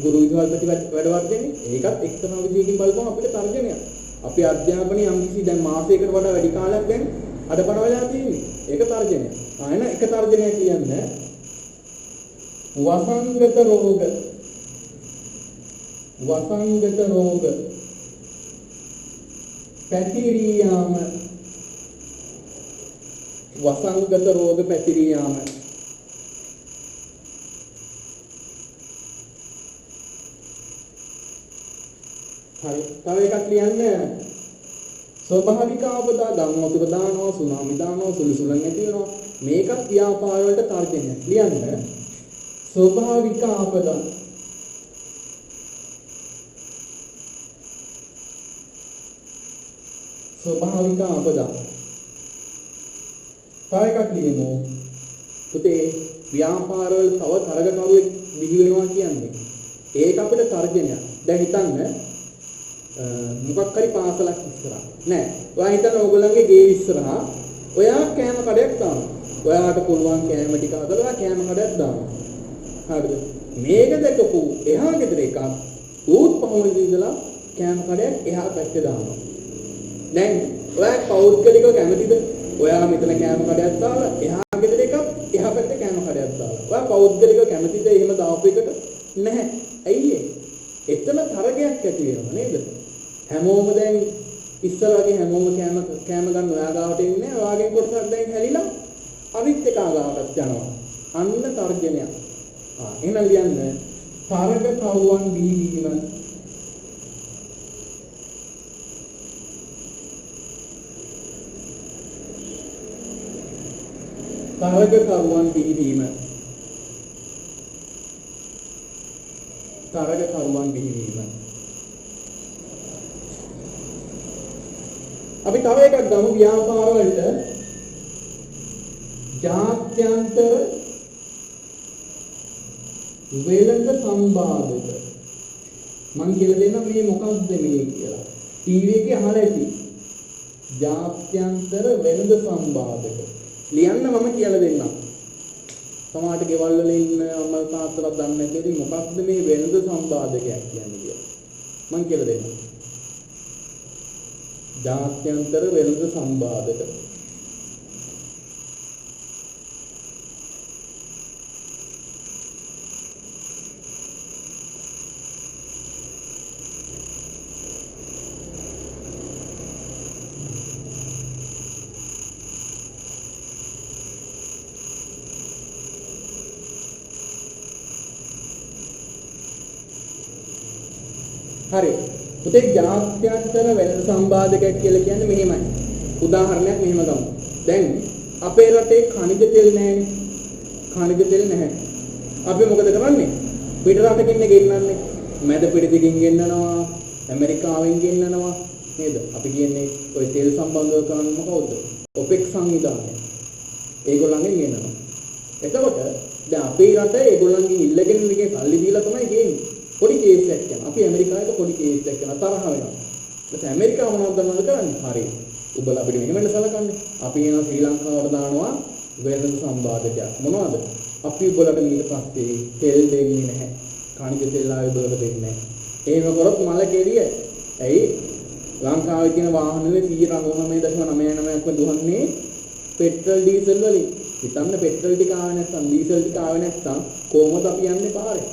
ගුරු විද්‍යාපති වැඩවලදනේ ඒකත් එක්තරා විදියකින් බලපුවම අපිට තර්ජනයක්. අපි අධ්‍යාපනයේ යම්කිසි දැන් මාසයකට වඩා වැඩි කාලයක් දැන් අඩපණ වෙලා තියෙන්නේ. ඒක තර්ජනයක්. ආයෙන එක තර්ජනයක් කියන්නේ වසංගත රෝග පැතිරී යාම වසංගත රෝග පැතිරී යාම හරි තව එකක් ලියන්න ස්වභාවික ආපදා ගම්වතුර දානවා සුනාමි දානවා සුළුසුලන් ඇති වෙනවා මේකත් ව්‍යාපාර වලට තර්ජනයක් ලියන්න ස්වභාවික ආපදා ස්වභාවික ආපදා තව එකක් ලියමු පුතේ ව්‍යාපාර වල තව තරගකරුවෙක් බිහි වෙනවා කියන්නේ ඒක අපිට තර්ජනයක් දැන් හිතන්න මොකක් හරි පාසලක් ඉස්සරහා නෑ ඔයා හිතන්න ඕගොල්ලන්ගේ ගේ ඉස්සරහා ඔයා කෑම කඩයක් දානවා ඔයාට පුළුවන් කෑම ටික හදලා කෑම කඩයක් දානවා හරිද මේක දැකපු එහා ගෙදර එකක් ඌත් පහුවෙන් ඉඳලා කෑම කඩයක් එහා පැත්තේ දානවා දැන් ඔයා පෞද්ගලිකව කැමතිද ඔයා මෙතන කෑම කඩයක් දාලා එහා ගෙදර එකක් එහා පැත්තේ කෑම කඩයක් දාලා ඔයා පෞද්ගලිකව කැමතිද එහෙම දාපු එකට නැහැ ඇයි එතන තරගයක් ඇති වෙනවා නේද හැමෝම දැන් ඉස්සර වගේ හැමෝම කෑම ගන්න ඔයා ගාවට එන්නේ ඔයාගෙන් කොටසක් දැන් හැලිලා අනිත් එක ගාවට යනවා අන්න තර්ජනයක් එහෙනම් ලියන්න තරග කවුවන් බිහිවීම තරග කවුවන් බිහිවීම අපි තව එකක් ගමු ව්‍යාපාර වලට ජාත්‍යන්තර වෙළඳ සම්බාධක මම කියලා දෙන්නම් මේ මොකක්ද මේ කියලා ටීවී එකේ අහලා ඇති ජාත්‍යන්තර වෙළඳ සම්බාධක ලියන්න මම කියලා දෙන්නම් සමහරට ගෙවල් වල ඉන්න අම්මලා තාත්තලා දන්නේ නැති ඉතින් මොකක්ද මේ වෙළඳ සම්බාධකයක් කියන්නේ කියලා මම කියලා දෙන්නම් ජාත්‍යන්තර වෙළඳ සම්බාධක හරි. පුතේ ජාත්‍යන්තර වෙළඳ සම්බාධකයක් කියලා කියන්නේ මෙහෙමයි. උදාහරණයක් මෙහෙම ගමු. දැන් අපේ රටේ ඛනිජ තෙල් නැහැනේ. ඛනිජ තෙල් නැහැ. අපි මොකද කරන්නේ? පිට රටකින් ගෙන්නන්නේ. මැද පිටින් ගෙන්නනවා, ඇමරිකාවෙන් ගෙන්නනවා නේද? අපි කියන්නේ ඔය තෙල් සම්බන්ධව කරන්නේ මොකවද? ඔපෙක් සංවිධානය. ඒගොල්ලන්ගෙන් ගෙන්නනවා. එතකොට දැන් අපේ රට ඒගොල්ලන්ගෙන් ඉල්ලගෙන ඉන්නේ සල්ලි දීලා තමයි ගේන්නේ. පොඩි කේස් එකක් යනවා. අපි ඇමරිකාවට පොඩි කේස් එකක් යනවා තරහ වෙනවා. ඊට ඇමරිකාව මොනවද දන්නවද කරන්නේ? හරි. උඹලා අපිට මෙහෙම සලකන්නේ. අපි එනවා ශ්‍රී ලංකාවට දානවා වෙළඳ සම්බාධකයක්. මොනවද? අපි උඹලට ඊට පස්සේ තෙල් දෙන්නේ නැහැ. කණිජ තෙල් ආයෙ උඹලට දෙන්නේ නැහැ. එහෙම කරොත් මල කෙරිය. ඇයි? ලංකාවේ තියෙන වාහන වල 99.99% දුවන්නේ පෙට්‍රල් ඩීසල් වලින්. හිතන්න පෙට්‍රල් ටික ආවේ නැත්නම් ඩීසල් ටික ආවේ නැත්නම් කොහොමද අපි යන්නේ පාරේ?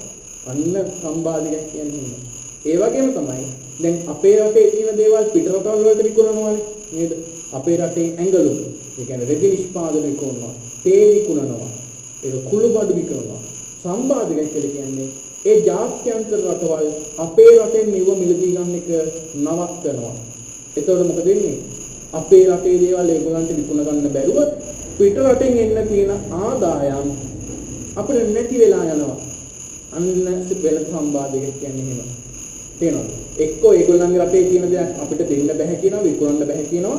අන්න සම්බාධකයක් කියන්නේ. ඒ වගේම තමයි දැන් අපේ රටේ තියෙන දේවල් පිට රටවල් වලට විකුණනවානේ නේද? අපේ රටේ ඇඟලු, ඒ කියන්නේ රෙදි නිෂ්පාදනය විකුණනවා, තේ විකුණනවා, ඒක කුළු බඩු විකුණනවා. සම්බාධකයක් කියලා කියන්නේ ඒ ජාත්‍යන්තර රටවල් අපේ රටෙන් නිව මිලදී ගන්න එක නවත්තනවා. එතකොට මොකද වෙන්නේ? අපේ රටේ දේවල් ඒගොල්ලන්ට විකුණ ගන්න බැරුව පිට රටෙන් එන්න තියෙන ආදායම් අපිට නැති වෙලා යනවා. අන්න වෙළඳ සම්බාධකයක් කියන්නේ එහෙම. තේරෙනවද? එක්කෝ ඒගොල්ලන්ගේ රටේ තියෙන දේක් අපිට දෙන්න බෑ කියනවා, විකුණන්න බෑ කියනවා.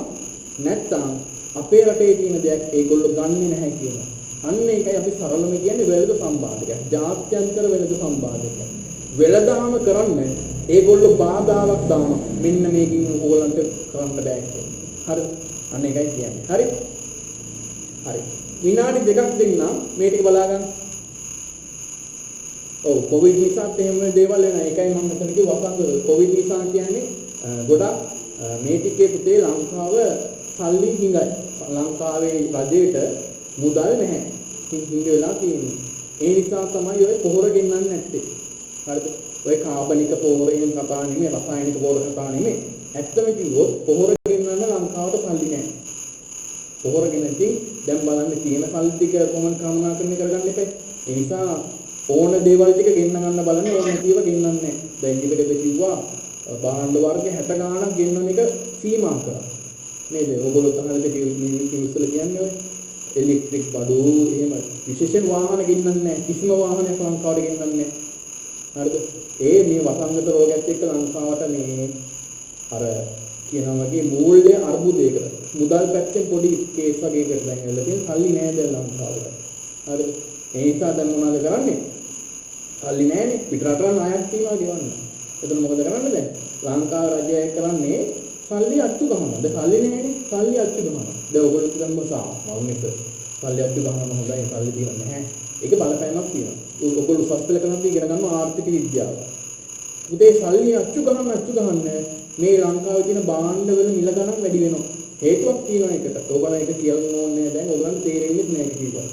නැත්නම් අපේ රටේ තියෙන දේක් ඒගොල්ලෝ ගන්නෙ නැහැ කියනවා. අන්න ඒකයි අපි සරලම කියන්නේ වෙළඳ සම්බාධකයක්. ජාත්‍යන්තර වෙළඳ සම්බාධකයක්. වෙළඳාම කරන්න ඒගොල්ලෝ බාධාවක් දානවා. මෙන්න මේකින් ඕගොල්ලන්ට කරන්න බෑ කියලා. හරි. අන්න ඒකයි කියන්නේ. හරි. හරි. විනාඩි දෙකක් දෙන්නම් මේ ටික බලා ගන්න. ඔව් කොවිඩ් නිසාත් එහෙම දේවල් වෙනවා. ඒකයි මම මෙතන කිව්ව වසංග කොවිඩ් නිසා කියන්නේ ගොඩක් මේ ටිකේ පුතේ ලංකාව සල්ලි හිඟයි. ලංකාවේ රජයට මුදල් නැහැ. හිඟ වෙලා තියෙන්නේ. ඒ නිසා තමයි ඔය පොහොර ගෙන්නන්නේ නැත්තේ. හරිද? ඔය කාබනික පොහොරෙන් කතා නෙමෙයි, රසායනික පොහොර කතා නෙමෙයි. ඇත්තම කිව්වොත් පොහොර ගෙන්නන්න ලංකාවට සල්ලි නැහැ. පොහොර ගෙනදී දැන් බලන්න තියෙන සල්ලි ටික කොහොමද කර්මනාකරණය කරගන්න එපා. ඒ නිසා ඕන දේවල් ටික ගෙන්න ගන්න බලන්න ඕන නැතිව ගෙන්නන්නේ නැහැ. දැන් ඉතින් කිව්වා භාණ්ඩ වර්ග 60 ගාණක් ගෙන්නන එක සීමා කරා. නේද? ඔයගොල්ලෝ තමයි කිව්වල කියන්නේ ඔය ඉලෙක්ට්‍රික් බඩු එහෙම විශේෂ වාහන ගෙන්නන්නේ නැහැ. කිසිම වාහනයක් ලංකාවට ගෙන්නන්නේ නැහැ. හරිද? ඒ මේ වසංගත රෝගයත් එක්ක ලංකාවට මේ අර කියනවා වගේ මූල්‍ය අර්බුදයකට මුදල් පැත්තෙන් පොඩි කේස් වගේකට දැන් එල්ල තියෙන සල්ලි නෑ දැන් ලංකාවට. හරිද? ඒ නිසා දැන් මොනවද කරන්නේ? සල්ලි නෑනේ පිටරට ණයක් තියනවා ගෙවන්න. එතන මොකද කරන්නේ දැන්? ලංකාව රජය කරන්නේ සල්ලි අච්චු ගහනවා. දැන් සල්ලි නෑනේ සල්ලි අච්චු ගහනවා. දැන් ඔයගොල්ලෝ කියන්න මොසා මම එක සල්ලි අච්චු ගහනවා හොඳයි සල්ලි දිනන්නේ නැහැ. ඒක බලපෑමක් තියෙනවා. ඔයගොල්ලෝ උසස් පෙළ කරනවා ඉගෙන ගන්නවා ආර්ථික විද්‍යාව. උදේ සල්ලි අච්චු ගහන්න මේ ලංකාවේ තියෙන භාණ්ඩ වල මිල ගණන් වැඩි වෙනවා. හේතුවක් තියෙනවා ඒකට. ඕගොල්ලෝ ඒක කියලා ඕනේ නැහැ. දැන් ඕගොල්ලන්ට තේරෙන්නේ නැහැ කිව්වා.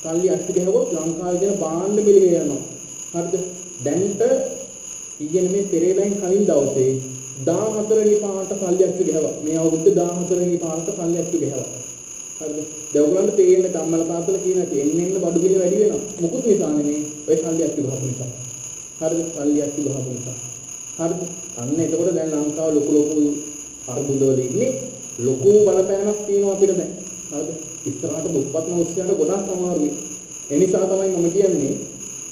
සල්ලි අච්චු ගහුවොත් ලංකාවේ තියෙන භාණ්ඩ මිල යනවා. හරිද? දැන්ට ඊගෙන මේ පෙරේලෙන් කලින් දවසේ 14 වෙනි පාරට සල්ලි අච්චු ගහුවා. මේ අවුරුද්ද 14 වෙනි පාරට සල්ලි අච්චු ගහුවා. හරිද? දැන් ඔයගොල්ලන්ට තේරෙන්නේ ධම්මල තාත්තල කියන එන්න බඩු බිල වැඩි වෙනවා. මොකුත් නිසා නෙමෙයි. ඔය සල්ලි අච්චු ගහපු නිසා. හරිද? සල්ලි අච්චු ගහපු නිසා. හරිද? අන්න එතකොට දැන් ලංකාව ලොකු අර්බුදවල ඉන්නේ. ලොකු බලපෑමක් තියෙනවා අපිට දැන්. හරිද? ඉස්සරහට දුප්පත් මිනිස්සුන්ට ගොඩක් අමාරුයි. ඒ නිසා තමයි මම කියන්නේ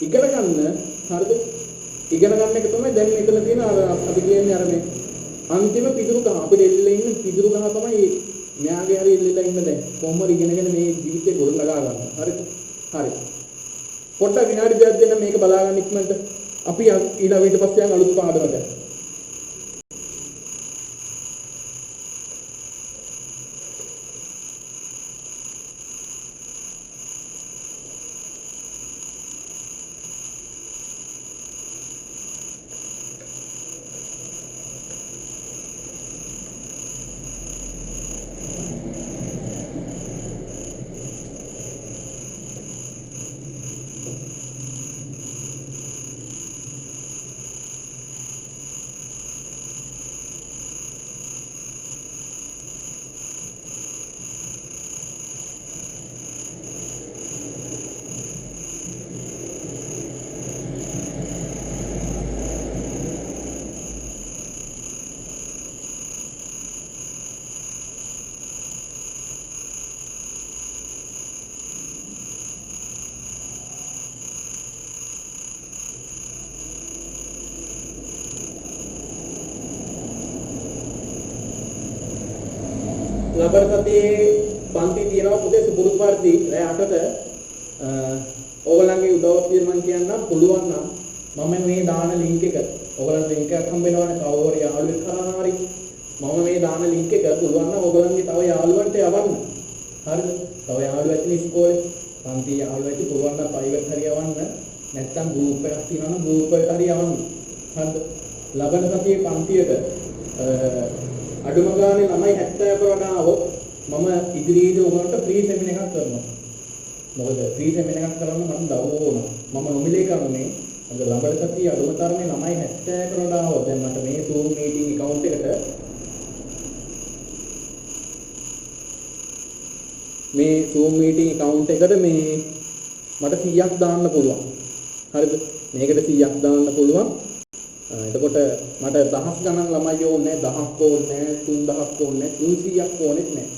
ඉගෙන ගන්න. හරිද? ඉගෙන ගන්න එක තමයි දැන් මෙතන තියෙන අර අපි කියන්නේ අර මේ අන්තිම පිටුරු ගහ අපිට එල්ලෙලා ඉන්න පිටුරු ගහ තමයි මෙයාගේ හරි එල්ලෙලා ඉන්න දැන්. කොහොමද ඉගෙනගෙන මේ ජීවිතේ ගොඩ නගා ගන්න. හරිද? හරි. පොඩ්ඩක් විනාඩි දෙකක් දෙන්න මේක බලා ගන්න ඉක්මනට. අපි ඊට පස්සේ යන අලුත් පාඩමකට. ලබන සතියේ පන්ති තියෙනවා පුතේ සුපුරුදු පරිදි රෑ 8ට ඕගොල්ලන්ගේ උදව්වක් තියෙනවා මම කියන්නම් පුළුවන් නම් මම මේ දාන ලින්ක් එක ඕගොල්ලන්ට ලින්ක් එකක් හම්බ වෙනවනේ කවුරු හරි යාළුවෙක් කරා හරි මම මේ දාන ලින්ක් එක පුළුවන් නම් ඕගොල්ලන්ගේ තව යාළුවන්ට යවන්න හරිද තව යාළුවෝ ඇතුළේ ඉස්කෝලේ පන්ති යාළුවෝ ඇතුළේ පුළුවන් නම් ප්‍රයිවට් හරි යවන්න නැත්නම් ගෲප් එකක් තියෙනවා නම් ගෲප් එකට හරි යවන්න හරිද ලබන සතියේ පන්තියට අඩුම ගානේ ළමයි 70ක වඩා આવොත් මම ඉදිරියේදී ඔයගොල්ලන්ට ෆ්‍රී සෙමින එකක් කරනවා. මොකද ෆ්‍රී සෙමින එකක් කරන්න මම දවෝ වුණා. මම නොමිලේ කරන්නේ අද ලබන සතියේ අඩුම තරමේ ළමයි 70ක වඩා આવොත් දැන් මට මේ Zoom meeting account එකට මේ Zoom meeting account එකට මේ මට 100ක් දාන්න පුළුවන්. හරිද? මේකට 100ක් දාන්න පුළුවන්. එතකොට මට දහස් ගණන් ළමයි ඕනේ නැහැ 1000ක් ඕනේ නැහැ 3000ක් ඕනේ නැහැ 300ක් ඕනෙත් නැහැ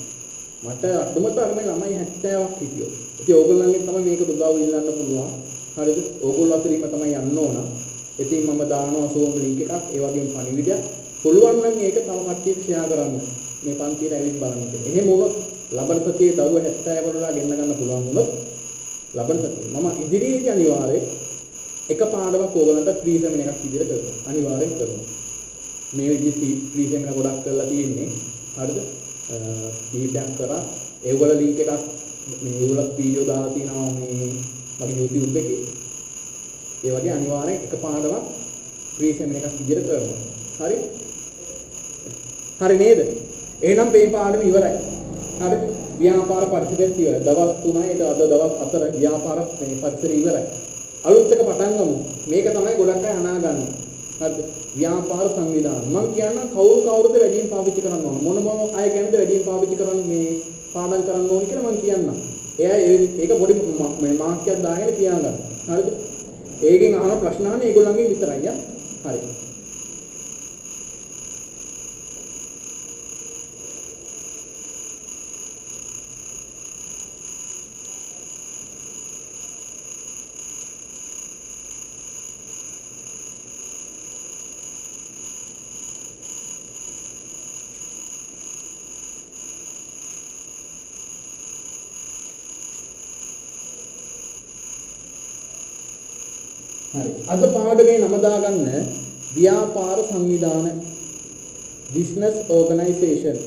මට අඩුම තරමේ ළමයි 70ක් හිටියෝ ඉතින් ඕගොල්ලන්ගෙන් තමයි මේක උදව් ඉල්ලන්න පුළුවන් හරිද ඕගොල්ලෝ අතරින්ම තමයි යන්න ඕන ඉතින් මම දානවා Zoom link එකක් ඒ වගේම පණිවිඩයක් පුළුවන් නම් මේක තව කට්ටියට ෂෙයා කරන්න මේ පන්තියට ඇවිත් බලන්න එහෙම වුණොත් ලබන සතියේ දරුවෝ 70 වලලා ගෙන්න ගන්න පුළුවන් වුණොත් ලබන සතියේ මම ඉදිරියේදී අනිවාර්යයෙන් එක පාඩමක් ඕගලන්ට ෆ්‍රී සෙමින එකක් විදිහට කරනවා. අනිවාර්යෙන් කරනවා. මේ විදිහේ ෆ්‍රී සෙමින ගොඩක් කරලා තියෙන්නේ. හරිද? කීපයක් කරා. ඒගොල්ලෝ ලින්ක් එකක් මේ ඒගොල්ලෝ වීඩියෝ දාලා තියෙනවා මේ මගේ YouTube එකේ. ඒ වගේ අනිවාර්යෙන් එක පාඩමක් ෆ්‍රී සෙමින එකක් විදිහට කරනවා. හරි? හරි නේද? එහෙනම් මේ පාඩම ඉවරයි. හරි? ව්‍යාපාර පරිසරය ඉවරයි. දවස් 3යි අද දවස් 4 ව්‍යාපාර මේ පරිසරය ඉවරයි. අලුත් එක පටන් ගමු. මේක තමයි ගොඩක් අය අනාගන්නේ. හරිද? ව්‍යාපාර සංවිධාන. මම කියනවා කවුරුද වැඩියෙන් පාවිච්චි කරන්න ඕන. මොන අය ගැනද වැඩියෙන් පාවිච්චි කරන්න මේ පාඩම් කරන්න ඕන කියලා මම කියන්නම්. එයා ඒක පොඩි මේ මාක්කයක් දාගෙන කියනවා. හරිද? ඒකෙන් අහන ප්‍රශ්න අහන්නේ ඒගොල්ලන්ගේ විතරයි. හරි. හරි අද පාඩමේ නම දාගන්න ව්‍යාපාර සංවිධාන business organization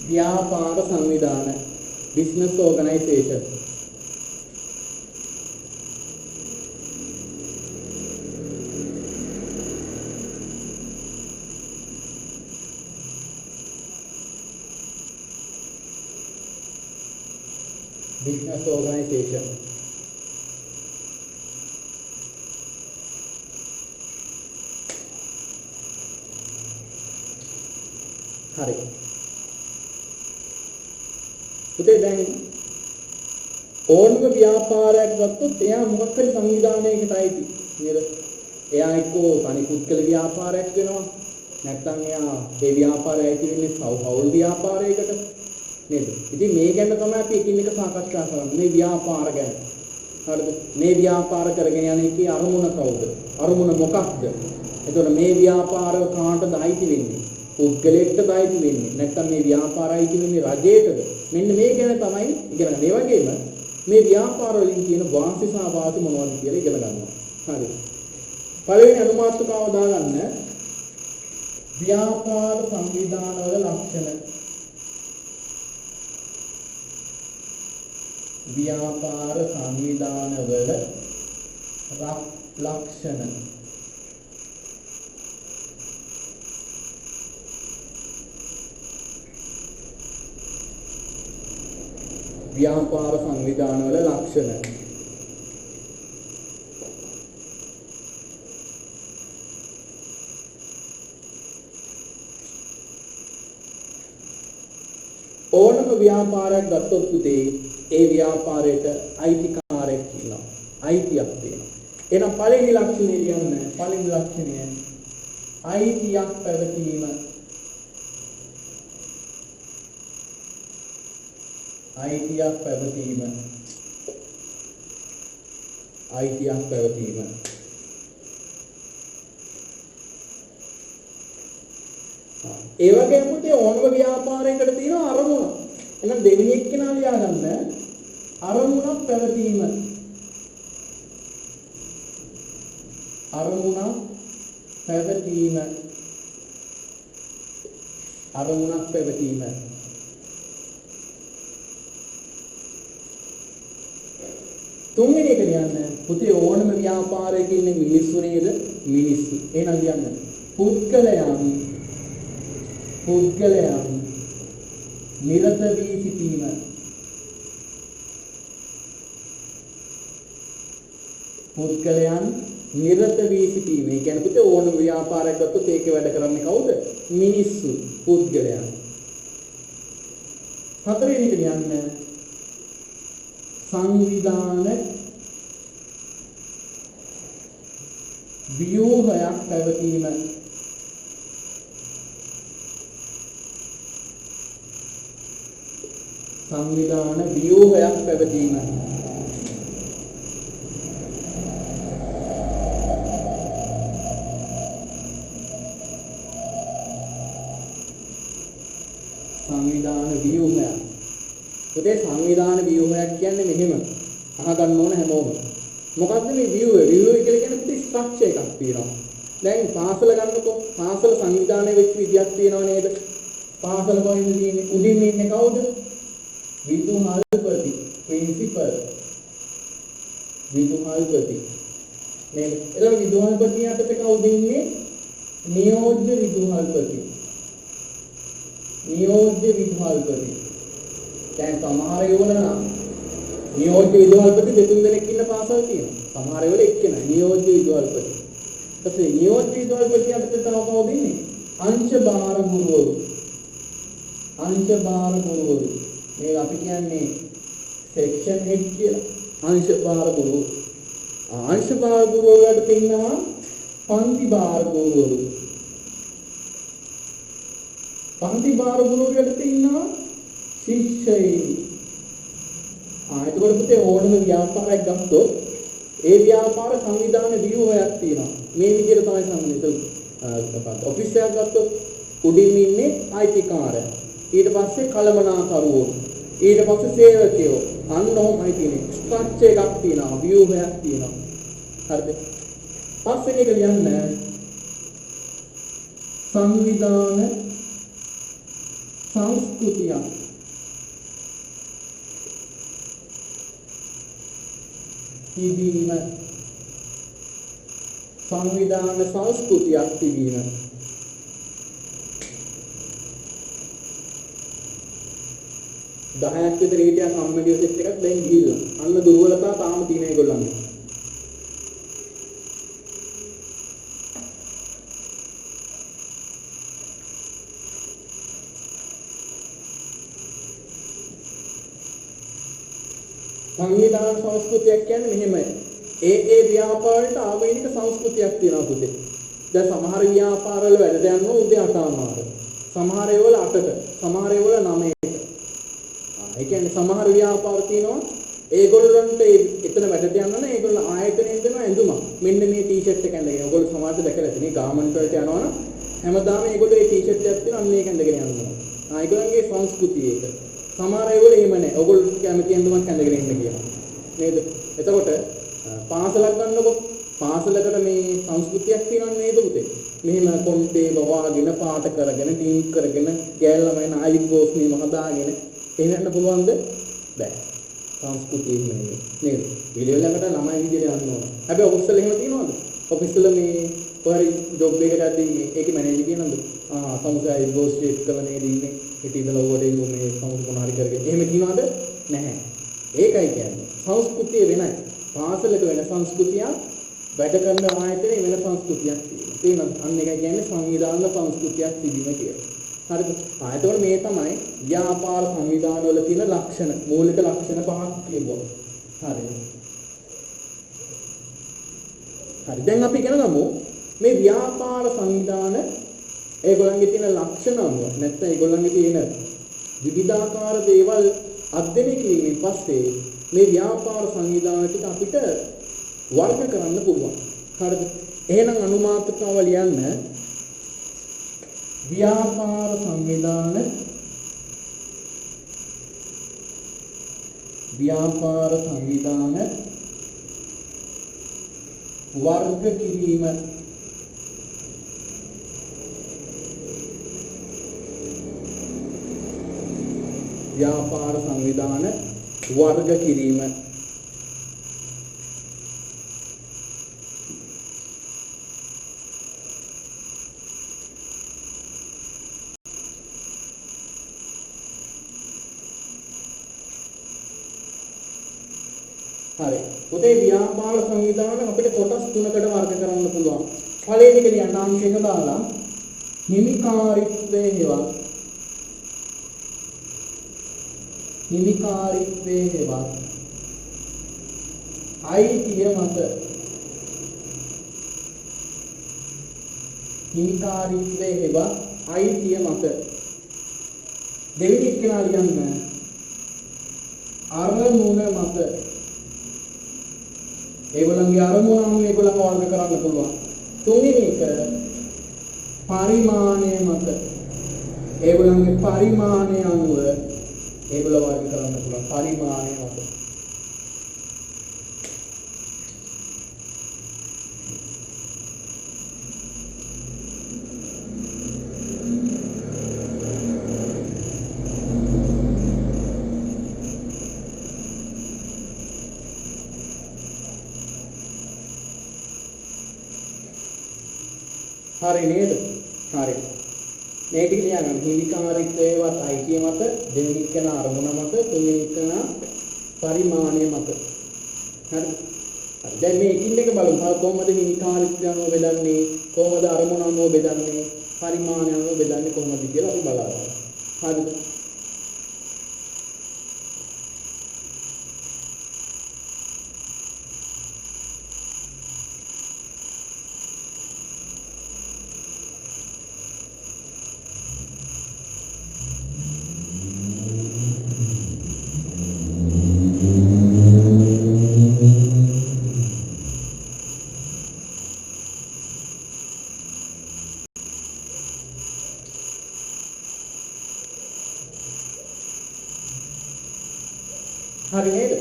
ව්‍යාපාර සංවිධාන business organization business organization හරි පුතේ දැන් ඕනම ව්‍යාපාරයක් ගත්තොත් එයා මොකක් හරි සංවිධානයකට අයිති නේද එයා එක්කෝ තනි පුද්ගල ව්‍යාපාරයක් වෙනවා නැත්නම් එයා ඒ ව්‍යාපාරය අයිති වෙන්නේ පෞල් ව්‍යාපාරයකට නේද? ඉතින් මේ ගැන තමයි අපි එකින් එක සාකච්ඡා කරන්නේ. මේ ව්‍යාපාර ගැන. හරිද? මේ ව්‍යාපාර කරගෙන යන එකේ අරමුණ කවුද? අරමුණ මොකක්ද? එතකොට මේ ව්‍යාපාර කාටද අයිති වෙන්නේ? පුද්ගලයෙක්ටද අයිති වෙන්නේ? නැත්නම් මේ ව්‍යාපාරය අයිති වෙන්නේ රජයටද? මෙන්න මේ ගැන තමයි ඉගෙන ගන්න. ඒ වගේම මේ ව්‍යාපාර වලින් තියෙන වාසි සහ වාසි මොනවද කියලා ඉගෙන ගන්නවා. හරි. පළවෙනි අනුමාත්‍රකාව දාගන්න ව්‍යාපාර සංවිධානවල ලක්ෂණ ව්‍යාපාර සංවිධානවල ලක්ෂණ ව්‍යාපාර සංවිධානවල ලක්ෂණ ඕනම ව්‍යාපාරයක් ගත්තොත් පුතේ ඒ ව්‍යාපාරයට අයිතිකාරයෙක් ඉන්නවා. අයිතියක් තියෙනවා. එහෙනම් පළවෙනි ලක්ෂණය කියන්නේ පළවෙනි ලක්ෂණය අයිතියක් පැවතීම. අයිතියක් පැවතීම. අයිතියක් පැවතීම. ඒ වගේම පුතේ ඕනම ව්‍යාපාරයකට තියෙන අරමුණ. එහෙනම් දෙවෙනි එක්කෙනා ලියා ගන්න අරමුණක් පැවතීම. අරමුණක් පැවතීම. අරමුණක් පැවතීම. තුන්වෙනි එක ලියන්න පුතේ ඕනම ව්‍යාපාරයක ඉන්න මිනිස්සු නේද? මිනිස්සු. එහෙනම් ලියන්න පුද්ගලයන් නිරත වී සිටීම. පුද්ගලයන් නිරත වී සිටීම. ඒ කියන්නේ පුතේ ඕනම ව්‍යාපාරයක් ගත්තොත් ඒකේ වැඩ කරන්නේ කවුද? මිනිස්සු, පුද්ගලයන්. හතරවෙනි එක ලියන්න සංවිධාන ව්‍යුහයක් පැවතීම. සංවිධාන ව්‍යුහයක් පැවතීම. සංවිධාන ව්‍යුහයක්. පුතේ සංවිධාන ව්‍යුහයක් කියන්නේ මෙහෙම අහගන්න ඕන හැමෝම. මොකද්ද මේ ව්‍යුහය? ව්‍යුහය කියලා කියන්නේ පුතේ ස්ට්‍රක්චර් එකක් තියෙනවා. දැන් පාසල ගන්නකො පාසල සංවිධානය වෙච්ච විදියක් තියෙනව නේද? පාසල කොහෙන්ද තියෙන්නේ? උඩින් ඉන්නේ කවුද? විදුහල්පති, ප්‍රින්සිපල්. විදුහල්පති. නේද? එතකොට විදුහල්පතිය යටතේ කවුද ඉන්නේ? නියෝජ්‍ය විදුහල්පති. නියෝජ්‍ය විදුහල්පති. දැන් සමහර ඒවල නම් නියෝජ්‍ය විදුහල්පති දෙතුන් දෙනෙක් ඉන්න පාසල් තියෙනවා. සමහර ඒවල එක්කෙනා නියෝජ්‍ය විදුහල්පති. ඊපස්සේ නියෝජ්‍ය විදුහල්පති යටතේ තව කවුද ඉන්නේ? අංශ භාර ගුරුවරු. අංශ භාර ගුරුවරු. මේ අපි කියන්නේ සෙක්ෂන් හෙඩ් කියලා. අංශ භාර ගුරුවරු. අංශ භාර ගුරුවරු යටතේ ඉන්නවා පන්ති භාර ගුරුවරු. පන්ති භාර ගුරුවරු යටතේ ඉන්නවා ශිෂ්‍යයින්. එතකොට පුතේ ඕනම ව්‍යාපාරයක් ගත්තොත් ඒ ව්‍යාපාර සංවිධාන ව්‍යුහයක් තියෙනවා. මේ විදිහට තමයි සම්බන්ධ. ඔෆිස් එකක් ගත්තොත් උඩින් ඉන්නේ අයිතිකාරයා. ඊට පස්සේ කළමනාකරුවෝ. ඊට පස්සේ සේවකයෝ. අන්න ඔහොමයි තියෙන්නේ. ස්ට්‍රක්චර් එකක් තියෙනවා. ව්‍යුහයක් තියෙනවා. හරිද? පස්සේ එක ලියන්න සංවිධාන සංස්කෘතියක්. තිබීම. සංවිධාන සංස්කෘතියක් තිබීම. දහයක් විතර හිටියන් අම්මගේ සෙට් එකක් දැන් ගිහිල්ලා. අන්න දුර්වලතා තාම තියෙන ඒගොල්ලන්ගේ. සංවිධාන සංස්කෘතියක් කියන්නේ මෙහෙමයි. ඒ ව්‍යාපාරවලට ආවේනික සංස්කෘතියක් තියෙනවා පුතේ. දැන් සමහර ව්‍යාපාරවල වැඩට යනවා උදේ 8:00 සමහර ඒවල 8ට, සමහර ඒවල 9ට. ඒ කියන්නේ සමහර ව්‍යාපාර තියෙනවා ඒගොල්ලන්ට එතන වැඩට යනවා නම් ඒගොල්ලෝ ආයතනයෙන් දෙන ඇඳුමක්. මෙන්න මේ ටී-ෂර්ට් එක ඇඳගෙන. ඔයගොල්ලෝ සමහරට දැකලා තියෙන ගාමන්ට් වලට යනවා නම් හැමදාම ඒගොල්ලෝ මේ ටී-ෂර්ට් එකක් තියෙනවා අන්න ඒක ඇඳගෙන යනවා. ඒගොල්ලන්ගේ සංස්කෘතිය ඒක. සමහර ඒගොල්ලෝ එහෙම නැහැ. ඔයගොල්ලෝ කැමති ඇඳුමක් ඇඳගෙන ඉන්න කියනවා. නේද? එතකොට පාසලක් ගන්නකො පාසලකට මේ සංස්කෘතියක් තියෙනව නේද පුතේ? මෙහෙම කොන්ටේ බවාගෙන පාට කරගෙන ටීම් කරගෙන ගෑල් ළමයි නායික් බෝස් මේව හදාගෙන එහෙම යන්න පුළුවන්ද? බෑ. සංස්කෘතිය නෙමෙයි. නේද? විලෙව ළඟට ළමයි විදියට යන්න ඕන. හැබැයි ඔෆිස් වල එහෙම තියෙනවද? ඔෆිස් වල මේ කොහරි ජොබ් එකකට යද්දී ඒකේ මැනේජර් කියනවද? සමුදාය බෝස් චෙක් කරලා නේද ඉන්නේ. හිත ඉඳලා ඕවට එන්නේ මේ සමුද මොන හරි කරගෙන. එහෙම කියනවද? නැහැ. ඒකයි කියන්නේ. සංස්කෘතිය වෙනයි. පාසලක වෙන සංස්කෘතියක් වැඩ කරන ආයතනයේ වෙන සංස්කෘතියක් තියෙනවා. තේරෙනවද? අන්න එකයි කියන්නේ සංවිධාන සංස්කෘතියක් තිබීම කියලා. හරිද? එතකොට මේ තමයි ව්‍යාපාර සංවිධාන වල තියෙන ලක්ෂණ, මූලික ලක්ෂණ පහක් කියනවා. හරිද? හරි. දැන් අපි ඉගෙන ගමු මේ ව්‍යාපාර සංවිධාන ඒගොල්ලන්ගේ තියෙන ලක්ෂණ අනුව නැත්නම් ඒගොල්ලන්ගේ තියෙන විවිධාකාර දේවල් අධ්‍යයනය කිරීමෙන් පස්සේ මේ ව්‍යාපාර සංවිධාන ටික අපිට වර්ග කරන්න පුළුවන්. හරිද? එහෙනම් අනුමාත්‍රකාව ලියන්න ව්‍යාපාර සංවිධාන වර්ග කිරීම. ව්‍යාපාර සංවිධාන වර්ග කිරීම. හරි. පොතේ ව්‍යාපාර සංවිධාන අපිට කොටස් තුනකට වර්ග කරන්න පුළුවන්. පළවෙනි එක ලියන්න අංකයක දාලා හිමිකාරීත්වයේ හෙවත් අයිතිය මත දෙවෙනි එක ලියන්න අරමුණ මත. ඒගොල්ලන්ගේ අරමුණ අනුව ඒගොල්ලන්ව වර්ග කරන්න පුළුවන්. තුන්වෙනි එක පරිමාණය මත. ඒගොල්ලන්ගේ පරිමාණය අනුව ඒගොල්ලෝ වර්ග කරන්න පුළුවන්. පරිමාණය මත. හරි නේද? හරි. මේ ටික ලියන්න. හිමිකාරීත්වයේවත් අයිතිය මත, දෙවෙනි එක අරමුණ මත, තුන්වෙනි එක පරිමාණය මත. හරි. දැන් මේ එකින් එක බලමු. කොහොමද හිමිකාරීත්වය අනුව බෙදන්නේ? කොහොමද අරමුණ අනුව බෙදන්නේ? පරිමාණය අනුව බෙදන්නේ කොහොමද කියලා අපි බලමු. හරිද? හරි නේද?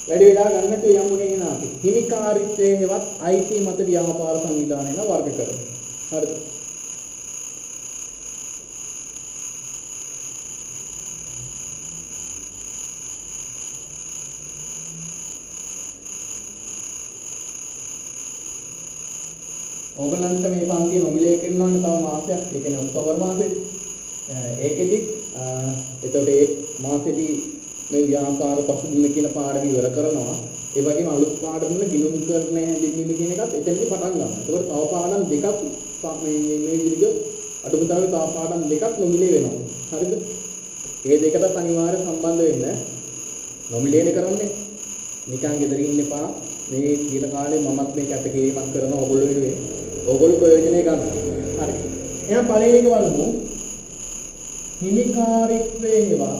වැඩි වෙලා ගන්න නැතුව යමුනේ එන අපි. හිමිකාරීත්වයේවත් අයිතිය මත ව්‍යාපාර සංවිධානය වර්ග කරමු. හරිද? ඕගලන්ට මේ පන්තිය නොමිලේ කරනවනේ තව මාසයක්. ඒ කියන්නේ ඔක්තෝබර් මාසෙදී. ඒකෙදි එතකොට ඒ මාසෙදී මේ ව්‍යාපාර පසුබිම කියන පාඩම ඉවර කරනවා. ඒ වගේම අලුත් පාඩම් වල ගිණුම්කරණය හැඳින්වීම කියන එකත් එතනදී පටන් ගන්නවා. ඒකෝට තව පාඩම් දෙකක් මේ විදිහට අඩුමතරමේ තව පාඩම් දෙකක් නොමිලේ වෙනවා. හරිද? මේ දෙකටත් අනිවාර්ය සම්බන්ධ වෙන්න නොමිලේනේ කරන්නේ. නිකන් ගෙදර ඉන්න එපා. මේ ඊට කාලේ මමත් මේ කැට කිරීමක් කරනවා ඕගොල්ලෝ වෙනුවෙන්. ඕගොල්ලෝ ප්‍රයෝජනෙ ගන්න. හරි. එහෙනම් පළවෙනි එක බලමු. හිමිකාරීත්වයේ හේවා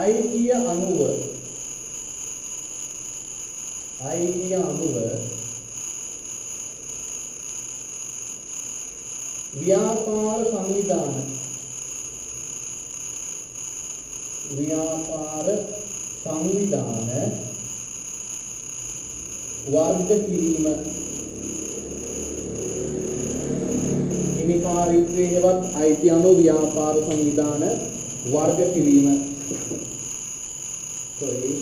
අයිතිය අනුව ව්‍යාපාර සංවිධාන වර්ග කිරීම. හිමිකාරීත්වයේවත් අයිතිය අනුව ව්‍යාපාර සංවිධාන වර්ග කිරීම. sorry.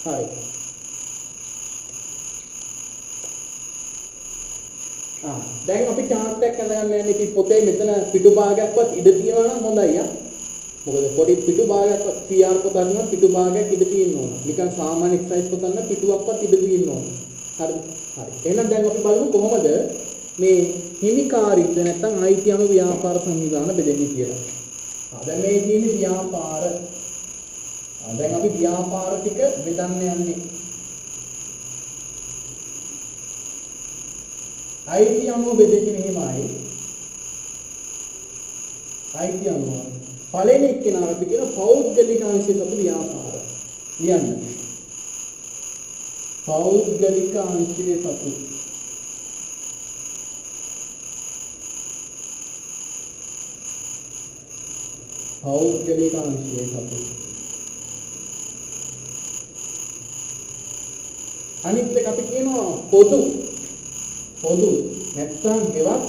Hi. දැන් අපි chart එකක් අඳගන්න යන්නේ. ඉතින් පොතේ මෙතන පිටු භාගයක්වත් ඉඳ තියනවා නම් හොඳයි. මොකද පොඩි පිටු භාගයක් PR පොතක් නම් පිටු භාගයක් ඉඳ තියෙන්න ඕන. නිකන් සාමාන්‍ය එක්සයිස් පොතක් නම් පිටුවක්වත් ඉඳ තියෙන්න ඕන. හරිද? හරි. එහෙනම් දැන් අපි බලමු කොහොමද මේ හිමිකාරීත්වය නැත්නම් අයිති අනුව ව්‍යාපාර සංවිධාන බෙදෙන්නේ කියලා. දැන් මේ තියෙන්නේ ව්‍යාපාර. දැන් අපි ව්‍යාපාර ටික බෙදන්න යන්නේ. අයිති අනුව බෙදෙන්නේ මෙහෙමයි. අයිති අනුව පළවෙනි එක්කෙනා අපි කියන පෞද්ගලික අංශය සතු ව්‍යාපාර. ලියන්න. පෞද්ගලික අංශය සතු පෞද්ගලික අංශය සතු අනිත් එක අපි කියනවා පොදු නැත්නම් හෙවත්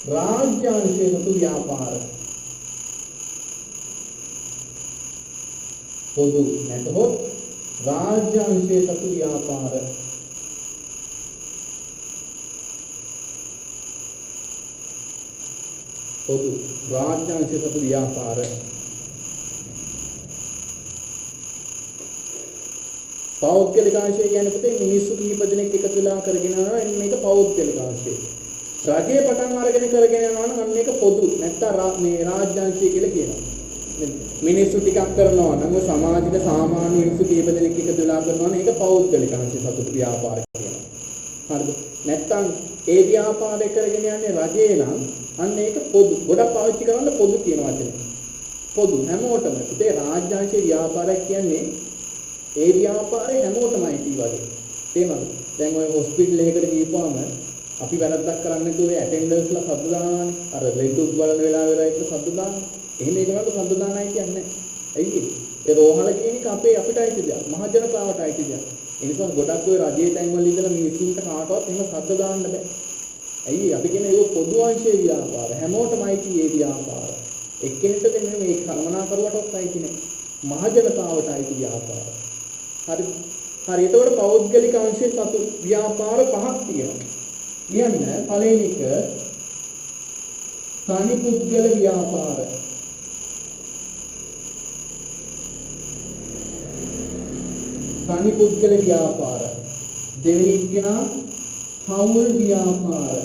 රාජ්‍ය අංශය සතු ව්‍යාපාර. පොදු නැත්නම් රාජ්‍ය අංශය සතු ව්‍යාපාර. පොදු රාජ්‍ය අංශය සතු ව්‍යාපාර. පෞද්ගලික අංශය කියන්නේ පුතේ මිනිස්සු කීප දෙනෙක් එකතු වෙලා කරගෙන යනවා මේක පෞද්ගලික අංශය. රජයේ පටන් අරගෙන කරගෙන යනවා නම් අන්න ඒක පොදු නැත්නම් මේ රාජ්‍ය අංශය කියලා කියනවා. මිනිස්සු ටිකක් කරනවා නම් සමාජික සාමාන්‍ය මිනිස්සු කීප දෙනෙක් එකතු වෙලා කරනවා නම් ඒක පෞද්ගලික අංශය සතු ව්‍යාපාර කියනවා. හරිද? නැත්නම් ඒ ව්‍යාපාරය කරගෙන යන්නේ රජේ නම් අන්න ඒක පොදු. ගොඩක් පාවිච්චි කරන්න පොදු කියන වචනේ. පොදු හැමෝටම. ඒ රාජ්‍ය අංශයේ ව්‍යාපාරයක් කියන්නේ ඒ ව්‍යාපාරේ හැමෝටමයි කී වගේ. තේමද? දැන් ඔය හොස්පිටල් එකකට ගිහපුවාම අපි වැරද්දක් කරන්නේ නැතුව ඔය ඇටෙන්ඩර්ස්ලා සද්ද දානවානේ. අර ලෙඩුත් බලන වෙලාවෙ වෙලා ඉන්න සද්ද දානවා. එහෙම ඒකට සද්ද දානයි කියන්නේ. ඇයි ඒ රෝහල කියන එක අපිට අයිති දෙයක්. මහ ජනතාවට අයිති දෙයක්. ඒ නිසා ගොඩක් ඔය රජයේ තැන්වල ඉඳලා මිනිස්සුන්ට කාටවත් එහෙම සද්ද දාන්න බෑ. ඇයි අපි කියන්නේ ඒක පොදු අංශයේ ව්‍යාපාර. හැමෝටම අයිති ඒ ව්‍යාපාර. එක්කෙනෙක්ට දෙන්නේ මේ කර්මනාකරුවටවත් අයිති නෑ. මහ ජනතාවට අයිති ව්‍යාපාර. හරි. එතකොට පෞද්ගලික අංශයේ සතු ව්‍යාපාර පහක් තියෙනවා. කියන්න පළවෙනි එක තනි පුද්ගල ව්‍යාපාර. තනි පුද්ගල ව්‍යාපාර. දෙවෙනි එක හවුල් ව්‍යාපාර.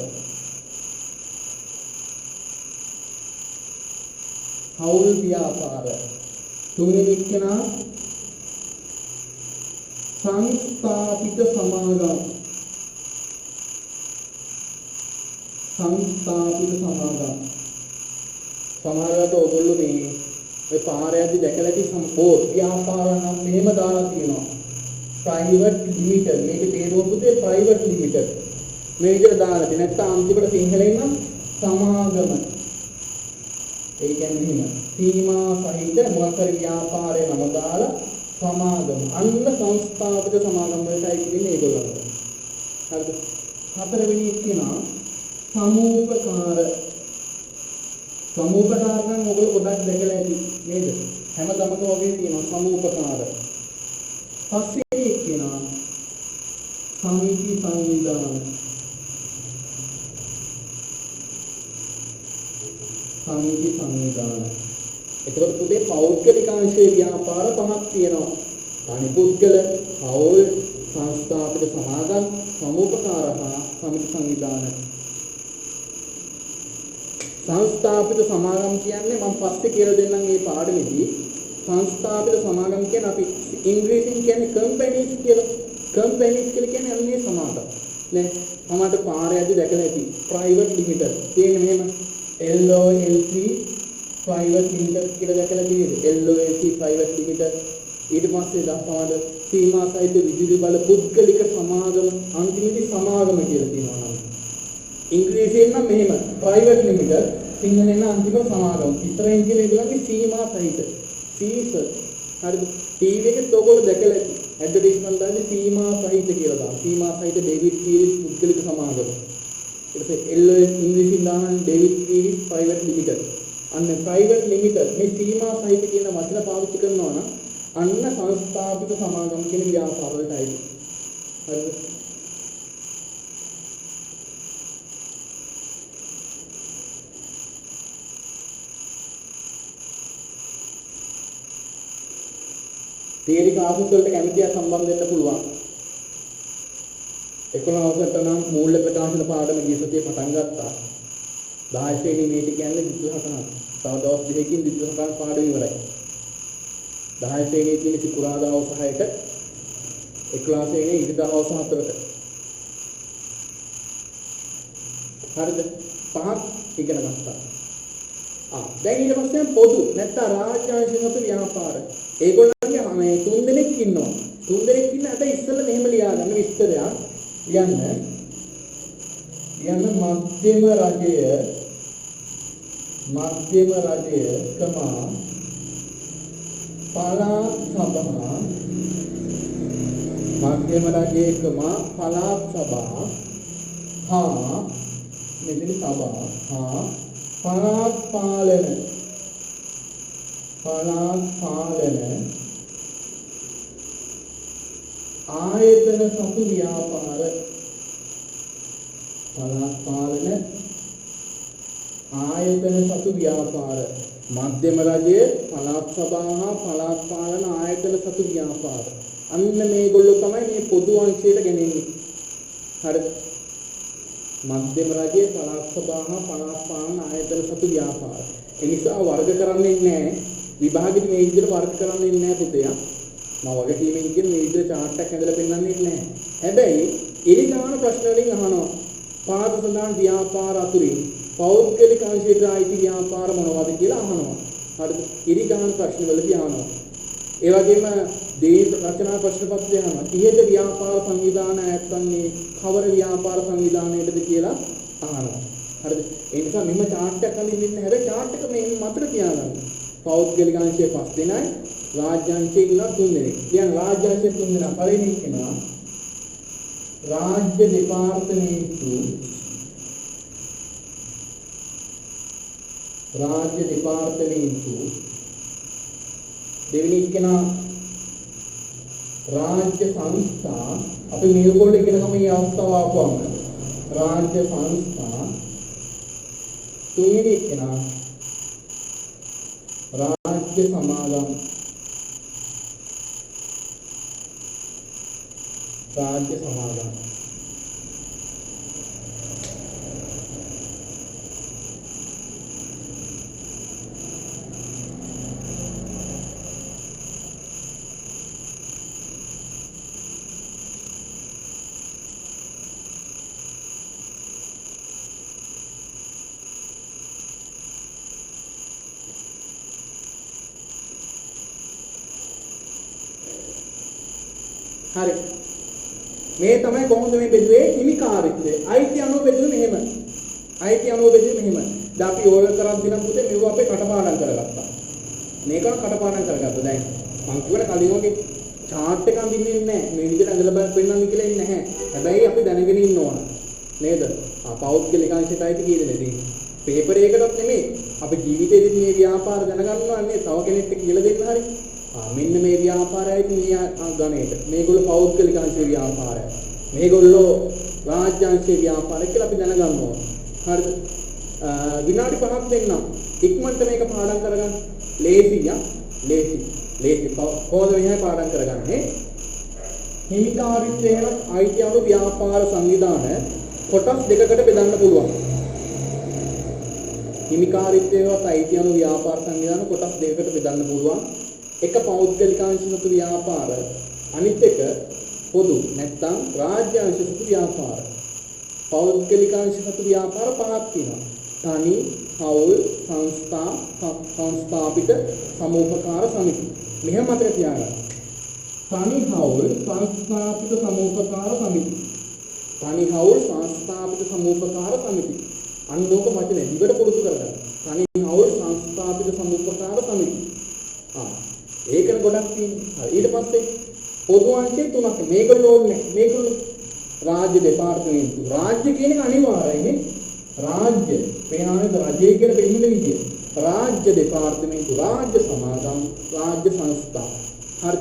හවුල් ව්‍යාපාර. තුන්වෙනි එක සංස්ථාපිත සමාගම්. සංස්ථාපිත සමාගම්. සමහරවිට ඔයගොල්ලෝ මේ ඔය පාරයන්දි දැකලා ඇති සම්පූර්ණ ව්‍යාපාර නම් මෙහෙම දාලා තියෙනවා. Private limited. මේක තේරුම පුතේ ප්‍රයිවට් ලිමිටඩ්. මේ විදිහට දාලා තියෙන. නැත්නම් අන්තිමට සිංහලෙන් නම් සමාගම. ඒ කියන්නේ මෙහෙම. සීමා සහිත මොකක් හරි ව්‍යාපාරයේ නම දාලා සමාගම. අන්න සංස්ථාපිත සමාගම් වලටයි කියන්නේ ඒගොල්ලෝ. හරිද? හතරවෙනි එක කියනවා සමූපකාර. සමූපකාර නම් ඔයගොල්ලෝ පොඩ්ඩක් දැකලා ඇති නේද? හැමදමක වගේ තියෙනවා සමූපකාර. පස්වෙනි එක කියනවා සමිති සංවිධාන. සමිති සංවිධාන. එතකොට පුතේ පෞද්ගලික අංශයේ ව්‍යාපාර පහක් තියෙනවා. තනි පුද්ගල, හවුල්, සංස්ථාපිත සමාගම්, සමූපකාර හා සමිති සංවිධාන. සංස්ථාපිත සමාගම් කියන්නේ මම පස්සේ කියලා දෙන්නම් මේ පාඩමේදී. සංස්ථාපිත සමාගම් කියන්නේ අපි ඉංග්‍රීසියෙන් කියන්නේ කම්පැනිස් කියලා. කම්පැනිස් කියලා කියන්නේ අන්නේ සමාගම්. නේ මමට පාරයේදී දැකලා ඇති. Private limited. කියන්නේ මෙහෙම LOLC private limited කියලා දැකලා තියෙන්නේ. LOLC private limited. ඊට පස්සේ දක්වන සීමා සහිත විදුලි බල පුද්ගලික සමාගම අන්තිමේදී සමාගම කියලා තියෙනවා නම්. ඉංග්‍රීසියෙන් නම් මෙහෙම private limited සිංහලෙන් නම් අන්තිම සමාගම. ඉතරෙන් කියන ඒගොල්ලන්ගේ සීමා සහිත. සීස. හරිද? ටීවී එකේ ඔයගොල්ලෝ දැකලා ඇති. ඇඩ්වර්ටයිස්මන්ට් දාන්නේ සීමා සහිත කියලා දානවා. සීමා සහිත ඩේවිඩ් කීරිස් පුද්ගලික සමාගම. ඊට පස්සේ LOS ඉංග්‍රීසියෙන් දාන්නේ ඩේවිඩ් කීරිස් private limited. අන්න private limited මේ සීමා සහිත කියන වචන පාවිච්චි කරනවා නම් අන්න සංස්ථාපිත සමාගම් කියන ව්‍යාපාර වලටයි. හරිද? තියරි ක්ලාසස් වලට කැමතිය සම්බන්ධ වෙන්න පුළුවන්. 11 නම් මූල්‍ය ප්‍රකාශන පාඩම ගිය සතියේ පටන් ගත්තා. 16 වෙනි මේටි කියන්නේ විද්‍යුත් හටනක්. තව දවස් 2කින් විද්‍යුත් හටනක් පාඩම ඉවරයි. 16 වෙනි තියෙන සිකුරාදා හවස 6ට 11 වෙනි ඉරිදා හවස 4ට. හරිද? පහක් ඉගෙන ගත්තා. දැන් ඊට පස්සේ පොදු නැත්නම් රාජ්‍යාංශ සතු ව්‍යාපාර. ඒගොල්ලන්ගේ මේ 3 දෙනෙක් ඉන්නවා. 3 දෙනෙක් ඉන්න හැබැයි ඉස්සෙල්ලා මෙහෙම ලියාගන්න විස්තරයක්. ලියන්න මධ්‍යම රජය කමා පළාත් සභා මධ්‍යම රජයේ කමා පළාත් සභා හා මෙතන සභා හා පළාත් පාලන ආයතන සතු ව්‍යාපාර පළාත් පාලන ආයතන සතු ව්‍යාපාර මධ්‍යම රජය පළාත් සභා හා පළාත් පාලන ආයතන සතු ව්‍යාපාර අන්න මේගොල්ලෝ තමයි මේ පොදු අංශයට ගෙනෙන්නේ. හරිද? මධ්‍යම රජය පළාත් සභා හා පළාත් පාලන ආයතන සතු ව්‍යාපාර. ඒ නිසා වර්ග කරන්නේ නැහැ. විභාගෙදි මේ විදිහට වර්ග කරන්නේ නැහැ පුතේ. මම වගකීමෙන් කියන මේ විදිහට chart එකක් ඇඳලා පෙන්නන්නේ නැහැ. හැබැයි ඉරිගාන ප්‍රශ්න වලින් අහනවා. පාද සඳහන් ව්‍යාපාර අතුරින් පෞද්ගලික අංශයට අයිති ව්‍යාපාර මොනවද කියලා අහනවා. හරිද? ඉරිගාන ප්‍රශ්න වලදී අහනවා. ඒ වගේම දේශ රචනා ප්‍රශ්න පත්‍රය අහනවා. ඉහත ව්‍යාපාර සංවිධාන ඇත්තන්නේ කවර ව්‍යාපාර සංවිධානයකද කියලා අහනවා. හරිද? ඒ නිසා මෙන්න chart එකක් අඳින්න ඉන්න හැබැයි chart එක මේ මතක තියාගන්න. පෞද්ගලික අංශයේ 5 දෙනයි රාජ්‍ය අංශයේ ඉන්න 3 දෙනෙක්. කියන රාජ්‍ය අංශයේ 3 දෙනා පළවෙනි කෙනා රාජ්‍ය දෙපාර්තමේන්තු දෙවෙනි කෙනා රාජ්‍ය සංස්ථා අපි මේගොල්ලෝ ඉගෙන ගමු මේ අවස්ථාව ආපුවම රාජ්‍ය සංස්ථා තුන්වෙනි කෙනා රාජ්‍ය සමාගම් හරි මේ තමයි කොහොමද මේ බෙදුවේ හිමිකාරීත්වය අයිති අනුව බෙදුවේ මෙහෙම දැන් අපි ඕල් කරන් දිනම් පුතේ මෙව අපේ කටපාඩම් කරගත්තා මේක කටපාඩම් කරගත්තා දැන් මම කියවන කලින් වගේ chart එක අඳින්නේ නැහැ මේ විදිහට අඳලා පෙන්නන්න කියලා ඉන්නේ නැහැ හැබැයි අපි දැනගෙන ඉන්න ඕන නේද පෞද්ගලික අංශයට අයිති කීයද පේපර් එකකටත් නෙමෙයි අපි ජීවිතේදී මේ ව්‍යාපාර දැනගන්නවා නේ තව කෙනෙක්ට කියලා දෙන්න හරි මෙන්න මේ ව්‍යාපාරයයි මේ ගණේට මේගොල්ලෝ පෞද්ගලික අංශයේ ව්‍යාපාරය මේගොල්ලෝ රාජ්‍ය අංශයේ ව්‍යාපාරය කියලා අපි දැනගන්න ඕන හරිද විනාඩි 5ක් දෙන්නම් ඉක්මනට මේක පාඩම් කරගන්න ලේසි කොහොමද මෙහෙම පාඩම් කරගන්නේ හිමිකාරීත්වය වෙන අයිතිවරු ව්‍යාපාර සංවිධාන කොටස් දෙකකට බෙදන්න පුළුවන් හිමිකාරීත්වයවත් අයිතිවරු ව්‍යාපාර සංවිධාන කොටස් දෙකකට බෙදන්න පුළුවන් එක පෞද්ගලික අංශසතු ව්‍යාපාර අනිත් එක පොදු නැත්නම් රාජ්‍ය අංශසතු ව්‍යාපාර පෞද්ගලික අංශසතු ව්‍යාපාර පහක් තියෙනවා තනි හවුල් සංස්ථාපිත සමූහකාර සමිති මෙහෙම මතක තියාගන්න තනි හවුල් සංස්ථාපිත සමූහකාර සමිති අන්නෝක වචනේ දිවට පුරුදු කරගන්න තනි හවුල් සංස්ථාපිත සමූහකාර සමිති ඒකන ගොඩක් තියෙනවා. ඊට පස්සේ පොදු අංශයේ තුනක් මේගොල්ලෝ ඕනේ. මේගොල්ලෝ රාජ්‍ය දෙපාර්තමේන්තු. රාජ්‍ය කියන එක අනිවාර්යයිනේ. රාජ්‍ය. පේනවනේ රජය කියලා පෙන්නන විදිය. රාජ්‍ය දෙපාර්තමේන්තු, රාජ්‍ය සමාගම්, රාජ්‍ය සංස්ථා. හරි.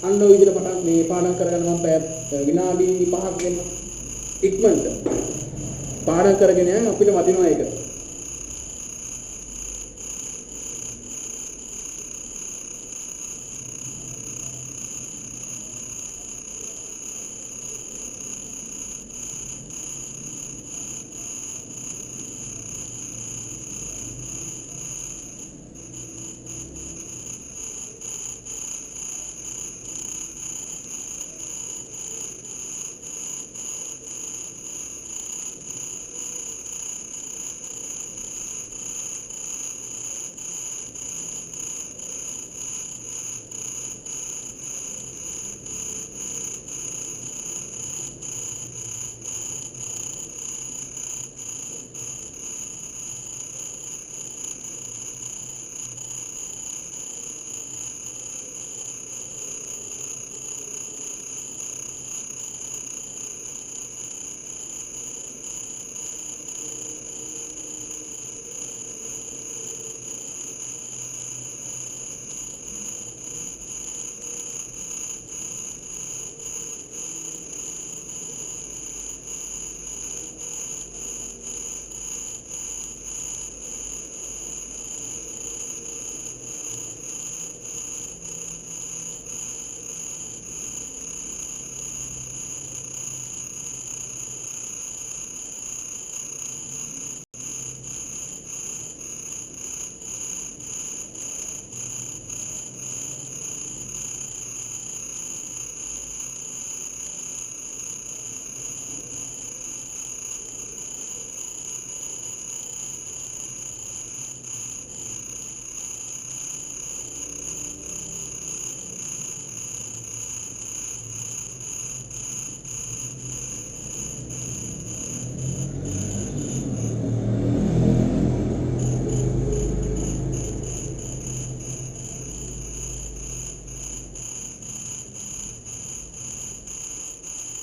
අන්න ඔය විදිහට පටන් මේ පාඩම් කරගන්න මම විනාඩි 5ක් දෙන්න. ඉක්මනට පාඩම් කරගෙන යන්න අපිට වදිනවා ඒක.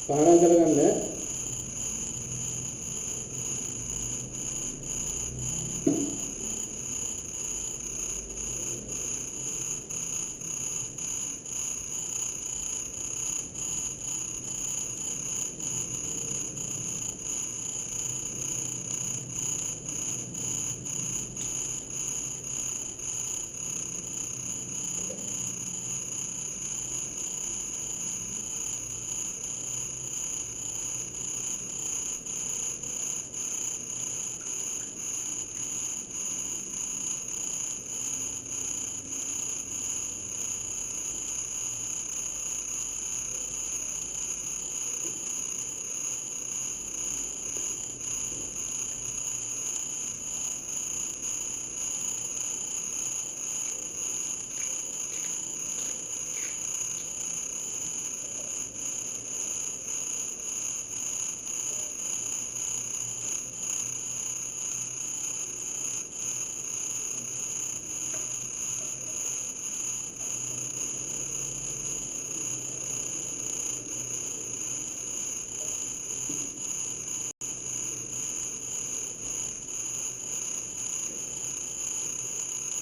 පාඩම් කරගන්න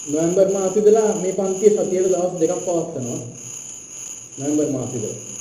නොවැම්බර් මාසෙ ඉඳලා මේ පන්තියේ සතියේ දවස් දෙකක් පවත්වනවා. නොවැම්බර් මාසෙ ඉඳලා.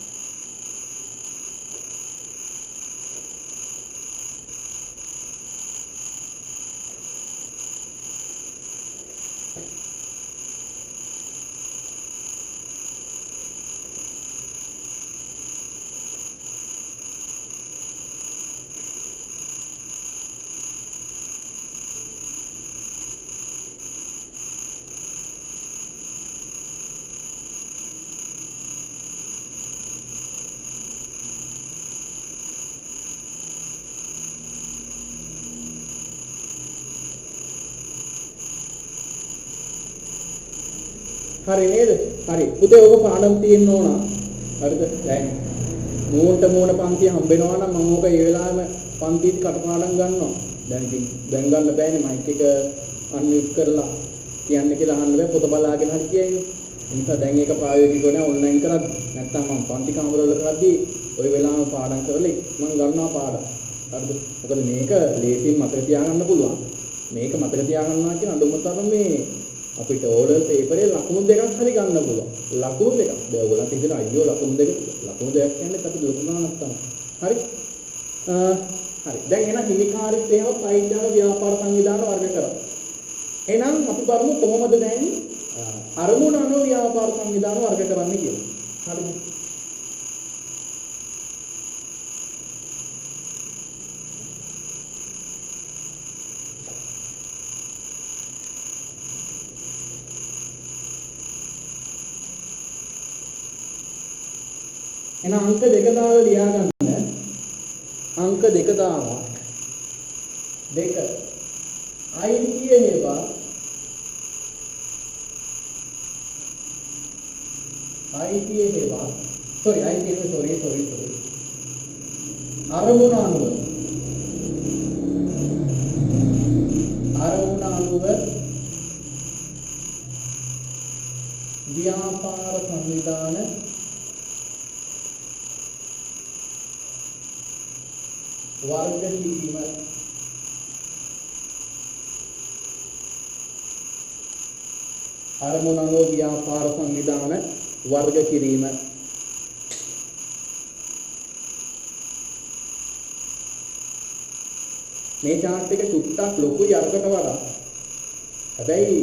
හරි නේද? හරි. පුතේ ඔබ පාඩම් තියෙන්න ඕන. හරිද? දැන් මූණට මූණ පන්තිය හම්බ වෙනවා නම් මම ඕක ඒ වෙලාවෙම පන්තියට කටපාඩම් ගන්නවා. දැන් ඉතින් දැන් ගන්න බෑනේ මයික් එක අන්මියුට් කරලා කියන්න කියලා අහන්න බෑ පොත බලාගෙන හරි කියයිනේ. ඒ නිසා දැන් ඒක ප්‍රායෝගිකව නෑ ඔන්ලයින් කරත් නැත්නම් මම පන්ති කාමරවල කරද්දී ওই වෙලාවම පාඩම් කරලා මම ගන්නවා පාඩම්. හරිද? මොකද මේක ලේසියෙන් මතක තියාගන්න පුළුවන්. මේක මතක තියාගන්නවා කියන අඳුමතරම මේ අපිට ඕලර් පේපරේ ලකුණු දෙකක් හරි ගන්න පුළුවන්. ලකුණු දෙකක්. දැන් ඔයගොල්ලන්ට හිතෙන අයියෝ ලකුණු දෙක කියන්නේ අපි ලකුණාවක් තමයි. හරි? හරි. දැන් එහෙනම් හිමිකාරීත්වය ඒව පයින්දාන ව්‍යාපාර සංවිධාන වර්ග කරා. එහෙනම් අපි බලමු කොහොමද දැන් අරමුණ අනුව ව්‍යාපාර සංවිධාන වර්ග කරන්නේ කියලා. හරිද? එහෙනම් අංක දෙක දාලා ලියා ගන්න. අංක දෙක දාලා දෙක අයිතිය හේවා අරමුණ අනුව ව්‍යාපාර සංවිධාන वर्ग की कीमत අරමුණු ව්‍යාපාර සංවිධාන වර්ග කිරීම මේ chart එක චුට්ටක් ලොකුයි අරකට වඩා. හැබැයි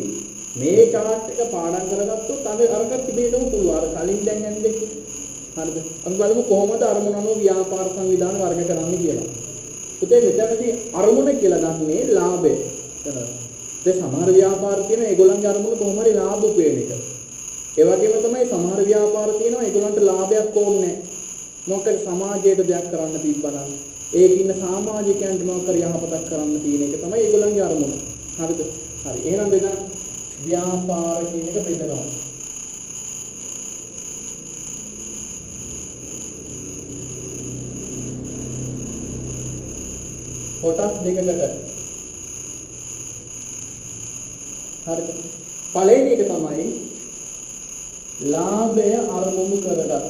මේ chart එක පාඩම් කරගත්තොත් අරකට තිබෙන්නම පුළුවන්. අර කලින් දැන් යන්නේ හරිද? අපි බලමු කොහොමද අරමුණු ව්‍යාපාර සංවිධාන වර්ග කරන්නේ කියලා. පුතේ මෙතනදී අරමුණ කියලා ගන්නේ ලාභය. දැන් සමහර ව්‍යාපාර තියෙන ඒගොල්ලන්ගේ අරමුණ කොහොම හරි ලාභ උපයන එක. ඒ වගේම තමයි සමහර ව්‍යාපාර තියෙනවා ඒගොල්ලන්ට ලාභයක් ඕනේ නැහැ. මොකද සමාජයට දෙයක් කරන්න තිබ්බනම් ඒක ඉන්න සමාජිකයන්ට මොකක් හරි යහපතක් කරන්න තියෙන එක තමයි ඒගොල්ලන්ගේ අරමුණ. හරිද? හරි. එහෙනම් බෙදන්න ව්‍යාපාර කියන එක බෙදනවා. කොටස් දෙකකට. හරිද? පළවෙනි එක තමයි ලාභය අරමුණු කරගත්.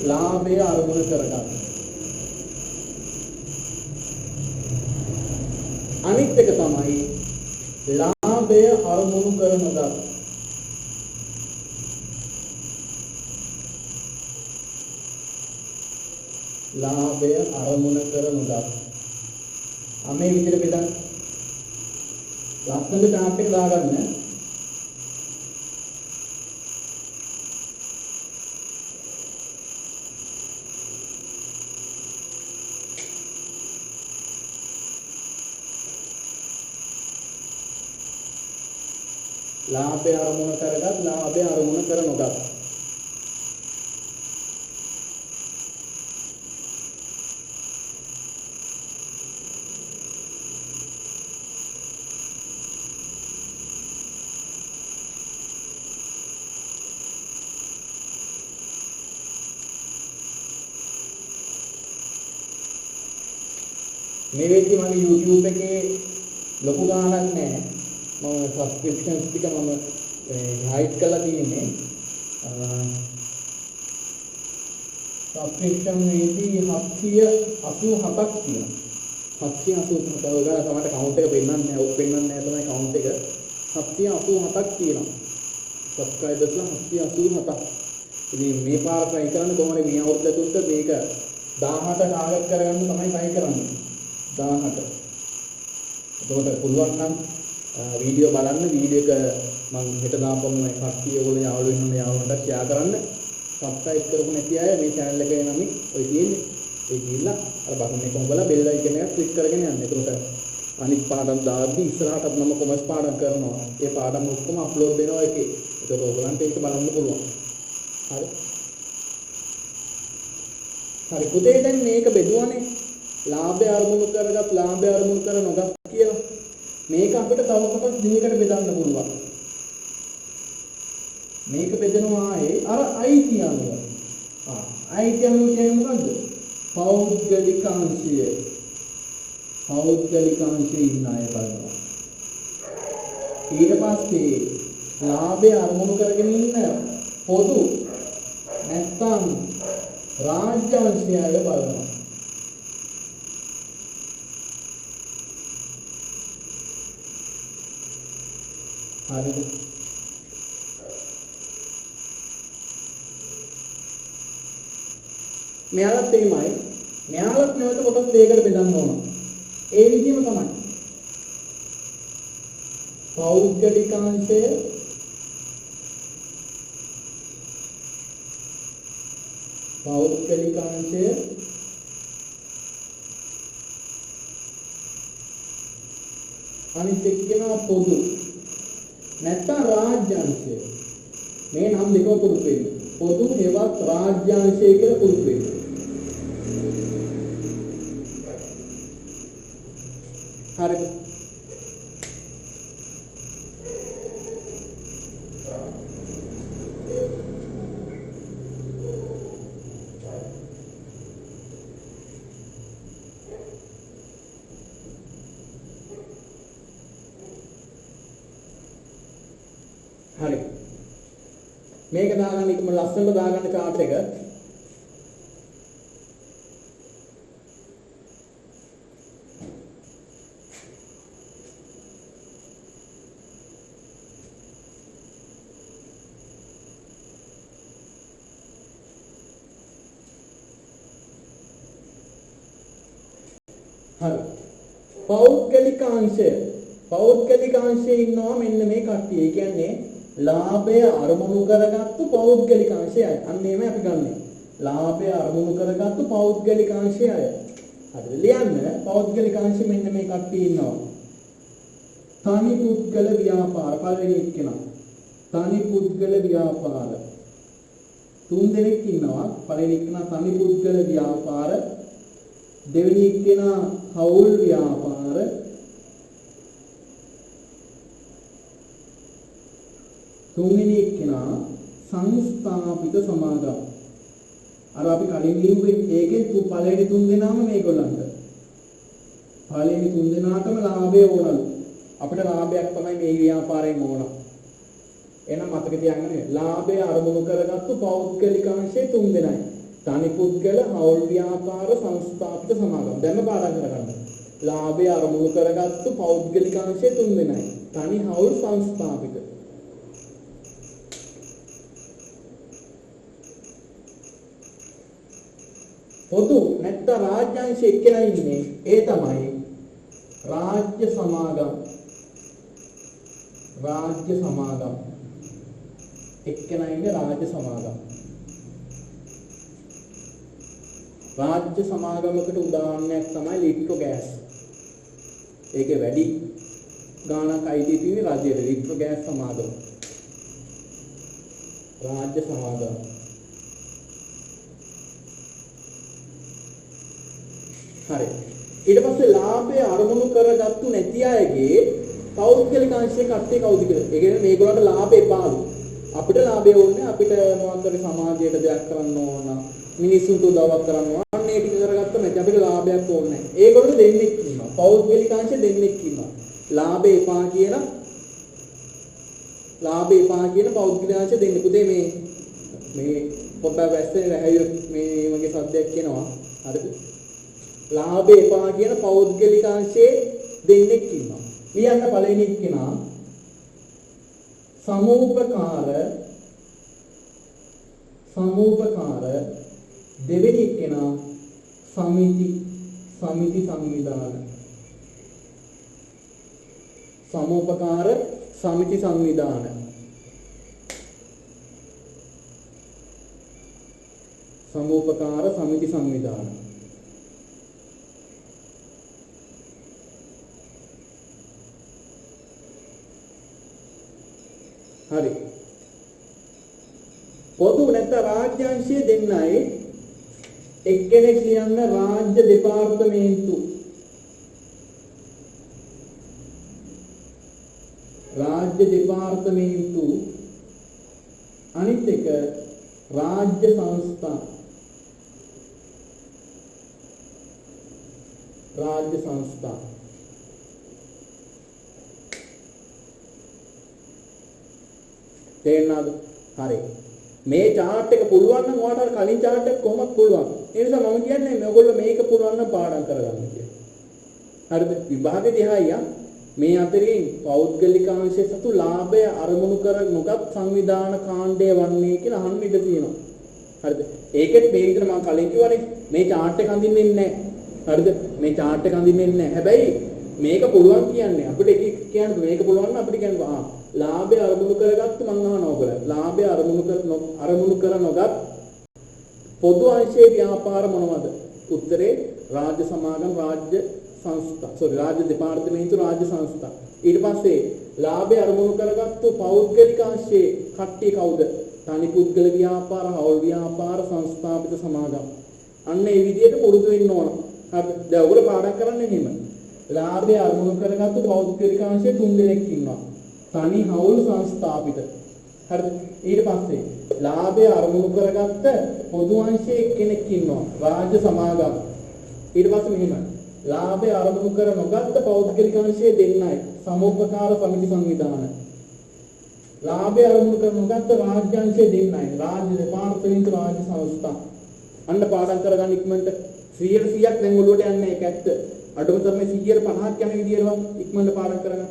ලාභය අරමුණු කරගන්න. අනිත් එක තමයි ලාභය අරමුණු කරනදා. ලාභය අරමුණු කරනදා. මේ විදිහට බෙදන්න. ලස්සනට chart එක දාගන්න. ලාභය අරමුණු කරගත් ලාභය අරමුණු කර නොගත්. මේ වෙද්දි මගේ YouTube එකේ ලොකු ගාණක් නැහැ. මම සබ්ස්ක්‍රිප්ෂන්ස් ටික මම හයිඩ් කරලා තියෙන්නේ. සබ්ස්ක්‍රිප්ෂන් මේදී 787ක් තියෙනවා. 787ක් ගාලා තමයි කවුන්ට් එක පෙන්නන්නේ නැහැ. ඔක් පෙන්නන්නේ නැහැ තමයි කවුන්ට් එක. 787ක් තියෙනවා. සබ්ස්ක්‍රයිබර්ස්ලා 787ක්. ඉතින් මේ පාර try කරන්න කොහොමද මේ අවුරුද්ද තුනට මේක 18 ටාගට් කරගන්න තමයි try කරන්නේ. 18. එතකොට පුළුවන් නම් වීඩියෝ බලන්න වීඩියෝ එක මම හෙට දාපුවම කට්ටිය ඔයගොල්ලෝ යාළුවෝ ඉන්නවනේ යාළුවන්ට ෂෙයා කරන්න සබ්ස්ක්‍රයිබ් කරපු නැති අය මේ channel එකේ නම් ඔය තියෙන්නේ ඒ ගිහිල්ලා අර බටන් එකම බලලා බෙල් අයිකන් එක ක්ලික් කරගෙන යන්න. එතකොට අනිත් පාඩම් දාද්දි ඉස්සරහට මම කොමර්ස් පාඩම් කරනවා. ඒ පාඩම් ඔක්කොම අප්ලෝඩ් වෙනවා එකේ. එතකොට ඔයගලන්ට ඒක බලන්න පුළුවන්. හරි. හරි පුතේ දැන් මේක බෙදුවානේ. ලාභය අරමුණු කරගත් ලාභය අරමුණු කර නොගත් කියලා. මේක අපිට තව කොටස් දෙකකට බෙදන්න පුළුවන්. මේක බෙදනවා ආයේ අර අයිති අනුව. අයිති අනුව කියන්නේ මොකද්ද? පෞද්ගලිකාංශය. පෞද්ගලිකාංශයේ ඉන්න අය බලනවා. ඊට පස්සේ ලාභය අරමුණු කරගෙන ඉන්න පොදු නැත්නම් රාජ්‍යාංශය බලනවා. හරිද? මෙයාලත් එහෙමයි. මෙයාලත් නැවත කොටස් දෙකකට බෙදන්න ඕන. ඒ විදිහම තමයි. පෞද්ගලිකාංශය අනිත් එක්කෙනා පොදු නැත්නම් රාජ්‍යාංශය. මේ නම් දෙකම පුරුදු වෙන්න. පොදු හේවත් රාජ්‍යාංශය කියලා පුරුදු වෙන්න. හරිද? හරි. මේක දාගන්න එකම ලස්සනට දාගන්න chart එක. හරි. පෞද්ගලිකාංශයේ ඉන්නවා මෙන්න මේ කට්ටිය. ඒ කියන්නේ ලාභය අරමුණු කරගත්තු පෞද්ගලිකාංශයයි. අන්න එහෙම අපි ගන්නෙ. ලාභය අරමුණු කරගත්තු පෞද්ගලිකාංශයයි. හරිද? ලියන්න පෞද්ගලිකාංශෙ මෙන්න මේ කට්ටිය ඉන්නවා. තනි පුද්ගල ව්‍යාපාර පළවෙනි එක්කෙනා. තනි පුද්ගල ව්‍යාපාර. තුන් දෙනෙක් ඉන්නවා. පළවෙනි එක්කෙනා තනි පුද්ගල ව්‍යාපාර. දෙවෙනි එක්කෙනා හවුල් ව්‍යාපාර. තුන්වෙනි එක්කෙනා සංස්ථාපිත සමාගම්. අර අපි කලින් ලිව්වේ ඒකේ පළවෙනි තුන් දෙනාම මේගොල්ලන්ට. පළවෙනි තුන් දෙනාටම ලාභය ඕනලු. අපිට ලාභයක් තමයි මේ ව්‍යාපාරයෙන් ඕන. එහෙනම් මතක තියාගන්න ලාභය අරමුණු කරගත්තු පෞද්ගලිකාංශයේ තුන් දෙනයි. තනි පුද්ගල හවුල් ව්‍යාපාර සංස්ථාපිත සමාගම්. දැන්ම පාඩම් කරගන්න. ලාභය අරමුණු කරගත්තු පෞද්ගලික අංශය 3 දෙනයි. තනි හවුල් සංස්ථාපිත. පොදු නැත්නම් රාජ්‍ය අංශය එක්කෙනා ඉන්නේ. ඒ තමයි රාජ්‍ය සමාගම්. රාජ්‍ය සමාගම්. එක්කෙනා ඉන්නේ රාජ්‍ය සමාගම්. රාජ්‍ය සමාගමකට උදාහරණයක් තමයි ලිට්‍රෝ ගෑස්. ඒකේ වැඩි ගාණක් අයිති තියෙන්නේ රජයට. ලිට්‍රෝ ගෑස් සමාගම. රාජ්‍ය සමාගම. හරි. ඊට පස්සේ ලාභය අරමුණු කරගත්තු නැති අයගේ පෞද්ගලික අංශයේ කට්ටිය කවුද කියලා. ඒ කියන්නේ මේගොල්ලන්ට ලාභය එපාලු. අපිට ලාභය ඕනේ. අපිට මොනවාරි සමාජයට දෙයක් කරන්න ඕන. මිනිස්සුන්ට උදව්වක් කරන්න ඕන. අනේ ටික කරගත්ත නැත්නම් අපිට ලාභයක් ඕනේ නැහැ. ඒගොල්ලෝ දෙන්නෙක් ඉන්නවා. පෞද්ගලික අංශ දෙන්නෙක් ඉන්නවා. ලාභය එපා කියන පෞද්ගලික අංශ දෙන්නේ. පුතේ මේ පොඩ්ඩක් වැස්සෙන රැහැයු මේ වගේ සද්දයක් කියනවා. හරිද? ලාභය එපා කියන පෞද්ගලික අංශයේ දෙන්නෙක් ඉන්නවා. ලියන්න පළවෙනි කෙනා සමූපකාර දෙවෙනි කෙනා සමිති සංවිධාන. සමූපකාර සමිති සංවිධාන. සමූපකාර සමිති සංවිධාන. හරි. පොදු නැත්නම් රාජ්‍ය අංශයේ දෙන්නයි එක්කෙනෙක් කියන්න රාජ්‍ය දෙපාර්තමේන්තු. රාජ්‍ය දෙපාර්තමේන්තු අනිත් එක රාජ්‍ය සංස්ථා. රාජ්‍ය සංස්ථා. තේරෙනවද? හරි. මේ chart එක පුළුවන් නම් ඔයාලට කලින් chart එක කොහොමද පුළුවන්? ඒ නිසා මම කියන්නේ මේගොල්ලෝ මේක පුළුවන් නම් පාඩම් කරගන්න කියලා. හරිද? විභාගෙ දිහායියා මේ අතරින් පෞද්ගලික අංශය සතු ලාභය අරමුණු කර නොගත් සංවිධාන කාණ්ඩය වන්නේ කියලා අහන්න ඉඩ තියෙනවා. හරිද? ඒකෙත් මේ විදිහට මම කලින් කිව්වනේ මේ chart එක අඳින්නේ නැහැ. හරිද? මේ chart එක අඳින්නේ නැහැ. හැබැයි මේක පුළුවන් කියන්නේ අපිට එක කියන්නේ මේක පුළුවන් නම් අපිට කියන්න ලාභය අරමුණු කරගත්තු මං අහනවා ඔයගොල්ලෝ. ලාභය අරමුණු කර නොගත් පොදු අංශයේ ව්‍යාපාර මොනවද? උත්තරේ රාජ්‍ය සමාගම්, රාජ්‍ය සංස්ථා. රාජ්‍ය දෙපාර්තමේන්තු, රාජ්‍ය සංස්ථා. ඊට පස්සේ ලාභය අරමුණු කරගත්තු පෞද්ගලික අංශයේ කට්ටිය කවුද? තනි පුද්ගල ව්‍යාපාර, හවුල් ව්‍යාපාර, සංස්ථාපිත සමාගම්. අන්න ඒ විදිහට පුරුදු වෙන්න ඕන. හරි. දැන් ඔයගොල්ලෝ පාඩම් කරන්නේ එහෙම. ලාභය අරමුණු කරගත්තු පෞද්ගලික අංශයේ 3 දෙනෙක් ඉන්නවා. තනි හවුල් සංස්ථාපිත. හරිද? ඊට පස්සේ ලාභය අරමුණු කරගත්ත පොදු අංශයේ කෙනෙක් ඉන්නවා. රාජ්‍ය සමාගම්. ඊට පස්සේ මෙහෙම. ලාභය අරමුණු කර නොගත්ත පෞද්ගලික අංශයේ දෙන්නයි. සමූපකාර සමිති සංවිධාන. ලාභය අරමුණු කර නොගත්ත රාජ්‍ය අංශයේ දෙන්නයි. රාජ්‍ය දෙපාර්තමේන්තු, රාජ්‍ය සංස්ථා. අන්න පාඩම් කරගන්න ඉක්මනට 100%ක් දැන් ඔළුවට යන්නේ ඒක ඇත්ත. අඩුම තරමේ 150ක් යන විදියටවත් ඉක්මනට පාඩම් කරගන්න.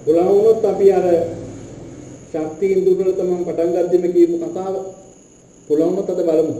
පුළුවන් වුණොත් අපි අර ශක්තියින් දුර්වලත මම පටන් ගද්දිම කියපු කතාව පුළුවන් වුණොත් අද බලමු.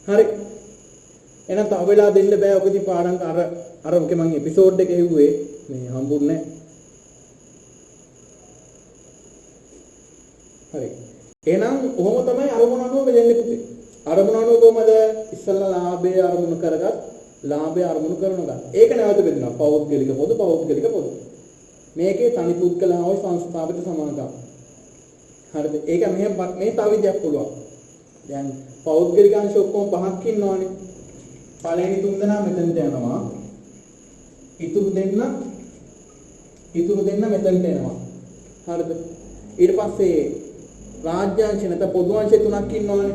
හරි. එහෙනම් තව වෙලා දෙන්න බෑ ඔකදී පාඩම් අර ඔකේ මම එපිසෝඩ් එක හෙව්වේ මේ හම්බුන්නේ හරි. එහෙනම් කොහොම තමයි අරමුණ අනුව බෙදන්නේ පුතේ. අරමුණ අනුව කොහමද? ඉස්සල්ලා ලාභය අරමුණු කරගත් ලාභය අරමුණු කරන ගන්න. ඒක නැවත බෙදනවා. පෞද්ගලික පොදු. මේකේ තනි පුද්ගල හා සංස්ථාපිත සමානකම්. හරිද? ඒක මේ තව විදියක් පුළුවන්. දැන් පෞද්ගලික අංශ ඔක්කොම පහක් ඉන්නවනේ. පළවෙනි තුන් දෙනා මෙතනට යනවා. ඉතුරු දෙන්න මෙතනට එනවා. හරිද? ඊට පස්සේ රාජ්‍ය අංශ නැත්නම් පොදු අංශ තුනක් ඉන්නවනේ.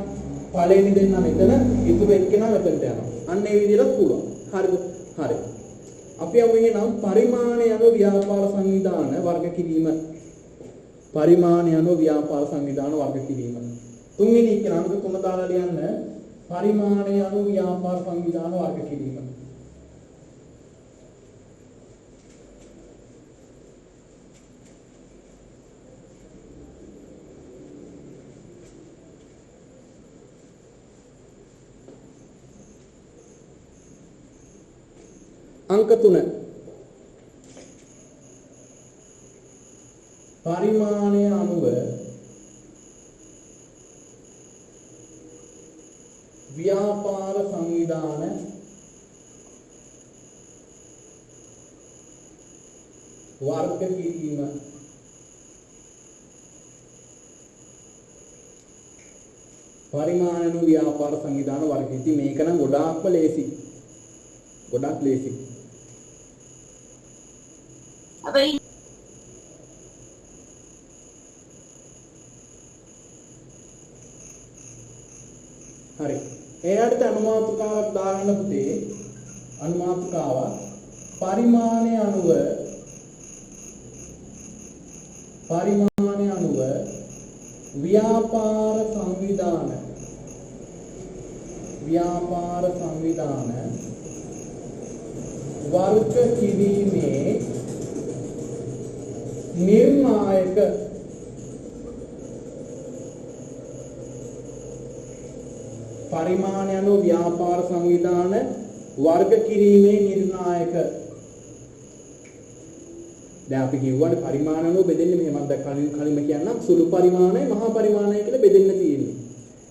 පළවෙනි දෙන්න මෙතන, ඉතුරු එක්කෙනා මෙතනට යනවා. අන්න ඒ විදිහට පුළුවන්. හරිද? හරි. අපි යමු එහෙනම් පරිමාණය යන ව්‍යාපාර සංවිධාන වර්ග කිරීම. පරිමාණය යන ව්‍යාපාර සංවිධාන වර්ග කිරීම. තුන්වෙනි එක අංක 3 දාලා ලියන්න පරිමාණය අනු ව්‍යාපාර සංවිධාන වර්ග කිරීම. අංක 3 පරිමාණය අනුව ව්‍යාපාර සංවිධාන වර්ග කිරීම. පරිමාණ අනුව ව්‍යාපාර සංවිධාන වර්ග. ඉතින් මේක නම් ගොඩාක්ම ලේසි. ගොඩක් ලේසි. හැබැයි හරි. එයාට අනුමාතුකාවක් දාගන්න පුතේ. අනුමාතුකාවක් පරිමාණය අනුව ව්‍යාපාර සංවිධාන වර්ග කිරීමේ නිර්ණායක පරිමාණ අනුව ව්‍යාපාර සංවිධාන වර්ග කිරීමේ නිර්ණායක. දැන් අපි කිව්වනේ පරිමාණ අනුව බෙදෙන්නේ මෙහෙමත් දැන් කලින්ම කියන්නම් සුළු පරිමාණය මහා පරිමාණය කියලා බෙදෙන්න තියෙන්නේ.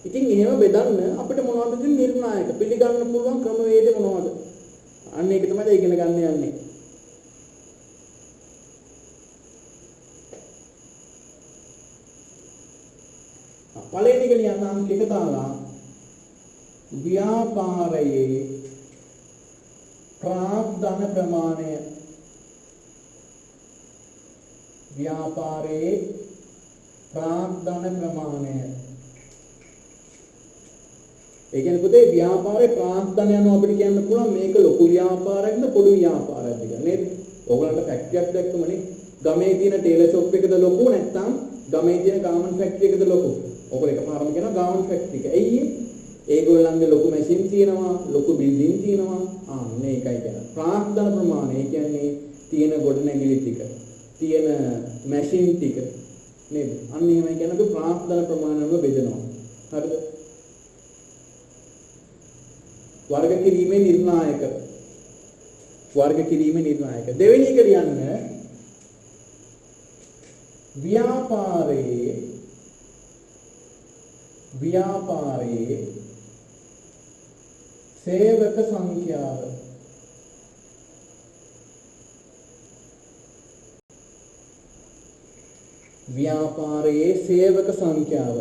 ඉතින් එහෙම බෙදන්න අපිට මොනවද තියෙන නිර්ණායක පිළිගන්න පුළුවන් ක්‍රමවේද මොනවද? අන්න ඒක තමයි ඉගෙන ගන්න යන්නේ. පළවෙනි එක ලියන්න අංක 1 දාලා ව්‍යාපාරයේ ප්‍රාග්ධන ප්‍රමාණය ව්‍යාපාරයේ ප්‍රාග්ධන ප්‍රමාණය ඒ කියන්නේ පුතේ ව්‍යාපාරේ ප්‍රාග්ධන යනවා අපිට කියන්න පුළුවන් මේක ලොකු ව්‍යාපාරයක්ද පොඩු ව්‍යාපාරයක්ද කියලා නේද? ඕගොල්ලන්ට ෆැක්ටරියක් දැක්කමනේ ගමේ තියෙන ටේලර් ෂොප් එකද ලොකු නැත්නම් ගමේ තියෙන ගාමන්ට් ෆැක්ටරි එකද ලොකු? ඔයගොල්ලෝ එකපාරම කියනවා ගාමන්ට් ෆැක්ටරි එක. ඇයි ඒගොල්ලන්ගේ ලොකු මැෂින් තියෙනවා, ලොකු බිල්ඩින් තියෙනවා. මේකයි කියන්නේ. ප්‍රාග්ධන ප්‍රමාණය කියන්නේ තියෙන ගොඩනැගිලි ටික, තියෙන මැෂින් ටික නේද? අන්න එහෙමයි කියනකොට ප්‍රාග්ධන ප්‍රමාණයව බෙදනවා. හරිද? වර්ග කිරීමේ නිර්ණායක. වර්ග කිරීමේ නිර්ණායක. දෙවෙනි එක ලියන්න ව්‍යාපාරයේ සේවක සංඛ්‍යාව ව්‍යාපාරයේ සේවක සංඛ්‍යාව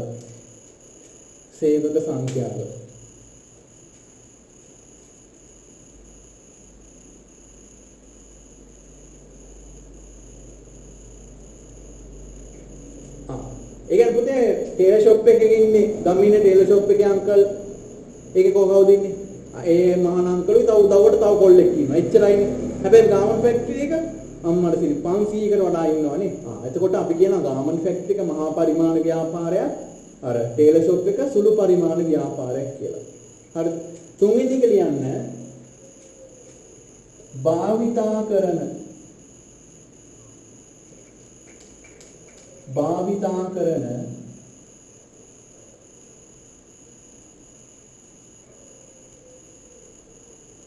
ඒ කියන්නේ පුතේ ටේලර් ෂොප් එකක ඉන්නේ ගම්මිනේ ටේලර් ෂොප් එකේ අංකල් ඒකේ කවුද ඉන්නේ? ඒ මහාන අංකලුයි තව උදව්වට තව කොල්ලෙක් ඉන්නවා. එච්චරයිනේ. හැබැයි ගාමන්ට් ෆැක්ටරි එක අම්මට සිරි 500කට වඩා ඉන්නවනේ. එතකොට අපි කියනවා ගාමන්ට් ෆැක්ටරි එක මහා පරිමාණ ව්‍යාපාරයක් අර ටේලර් ෂොප් එක සුළු පරිමාණ ව්‍යාපාරයක් කියලා. හරි. තුන්වෙනි එක ලියන්න භාවිතා කරන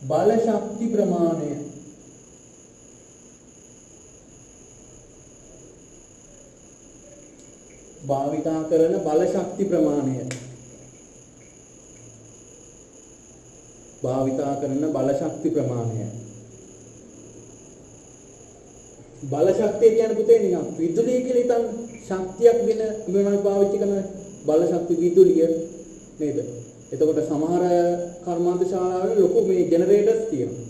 බල ශක්ති ප්‍රමාණය භාවිතා කරන බල ශක්ති ප්‍රමාණය බල ශක්තිය කියන්නේ පුතේ නිකන් විදුලිය කියලා හිතන්න. ශක්තියක් වෙන මොනවද පාවිච්චි කරන බල ශක්තිය විදුලිය නේද? එතකොට සමහර කර්මාන්ත ශාලාවල ලොකු මේ ජෙනරේටර්ස් තියෙනවා.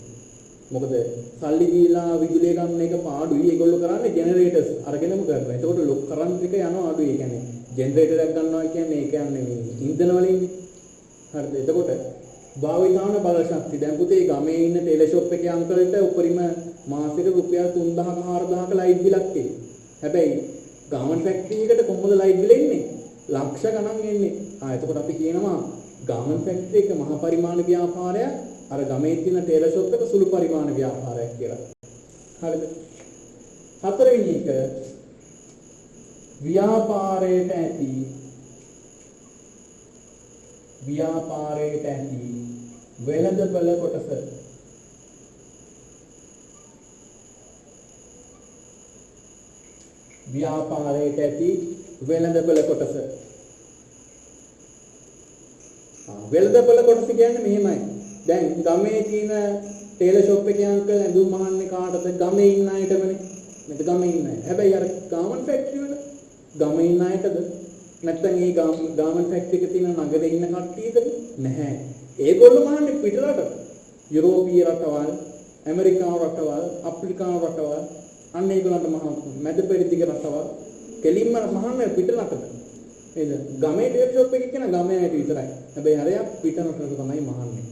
මොකද සල්ලි දීලා විදුලිය ගන්න එක පාඩුයි. ඒගොල්ලෝ කරන්නේ ජෙනරේටර්ස් අරගෙනම කරනවා. එතකොට ලොකු කරන්ට් එක යනවා අඩුයි. ඒ කියන්නේ ජෙනරේටරයක් ගන්නවා කියන්නේ ඒ කියන්නේ මේ ඉන්ධන වලින්නේ. හරිද? එතකොට භාවිතාන බල ශක්තිය. දැන් පුතේ ගමේ ඉන්න ටෙලි ෂොප් එකේ අංකලට උපරිම මාසෙට රුපියල් 3000ක 4000ක ලයිට් බිලක් එන්නේ. හැබැයි ගාමන්ට් ෆැක්ටරි එකට කොහොමද ලයිට් බිල එන්නේ? ලක්ෂ ගණන් එන්නේ. එතකොට අපි කියනවා ගාමන්ට් ෆැක්ටරි එක මහා පරිමාණ ව්‍යාපාරයක්, අර ගමේ තියෙන ටේලර් ෂොප් එක සුළු පරිමාණ ව්‍යාපාරයක් කියලා. හරිද? හතරවෙනි එක ව්‍යාපාරයට ඇති වෙළඳපළ කොටස. ව්‍යාපාරයට ඇති වෙළඳපළ කොටස. වෙළඳපළ කොටස කියන්නේ මෙහෙමයි. දැන් ගමේ තියෙන ටේලර් ෂොප් එකේ අංකල් ඇඳුම් මහන්නේ කාටද? ගමේ ඉන්න අයටමනේ. මෙතන ගමේ ඉන්න අය. හැබැයි අර ගාමන්ට් ෆැක්ටරි වල ගමේ ඉන්න අයටද? නැත්නම් ඒ ගාමන්ට් ෆැක්ටරි එකේ තියෙන නගරේ ඉන්න කට්ටියටද? නැහැ. ඒගොල්ලෝ මහන්නේ පිටරට. යුරෝපීය රටවල්, ඇමරිකානු රටවල්, අප්‍රිකානු රටවල්, අන්න ඒගොල්ලන්ට මහා මැද පෙරදිග රටවල් කෙලින්ම මහන්නේ පිටරටද. නේද? ගමේ ටේලර් ෂොප් එකේ කියන ගමේ අයට විතරයි. හැබැයි අරයා පිටරටට තමයි මහන්නේ.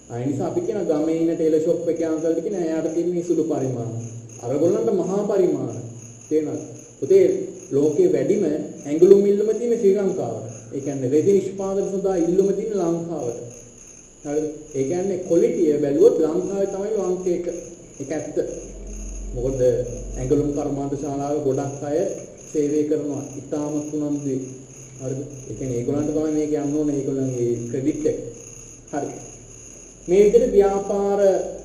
ඒ නිසා අපි කියන ගමේ ඉන්න ටේලර් ෂොප් එකේ අංකල්ට කියන එයාට තියෙන සුළු පරිමාණ. අරගොල්ලන්ට මහා පරිමාණ. තේරෙනවද? පුතේ ලෝකේ වැඩිම ඇඟලුම් ඉල්ලුම තියෙන ශ්‍රී ලංකාවට. ඒ කියන්නේ රෙදි නිෂ්පාදන සඳහා ඉල්ලුම තියෙන ලංකාවට. හරිද? ඒ කියන්නේ ක්වොලිටිය බැලුවොත් ලංකාවේ තමයි රැන්ක් එක. ඒක ඇත්ත. මොකද ඇඟලුම් කර්මාන්ත ශාලාවල ගොඩක් අය සේවය කරනවා. ඉතාමත් උනන්දුයි. හරිද? ඒ කියන්නේ ඒගොල්ලන්ට තමයි මේක යන්න ඕනේ. ඒගොල්ලන්ගේ ක්‍රෙඩිට් එක. හරි. මේ විදිහට ව්‍යාපාර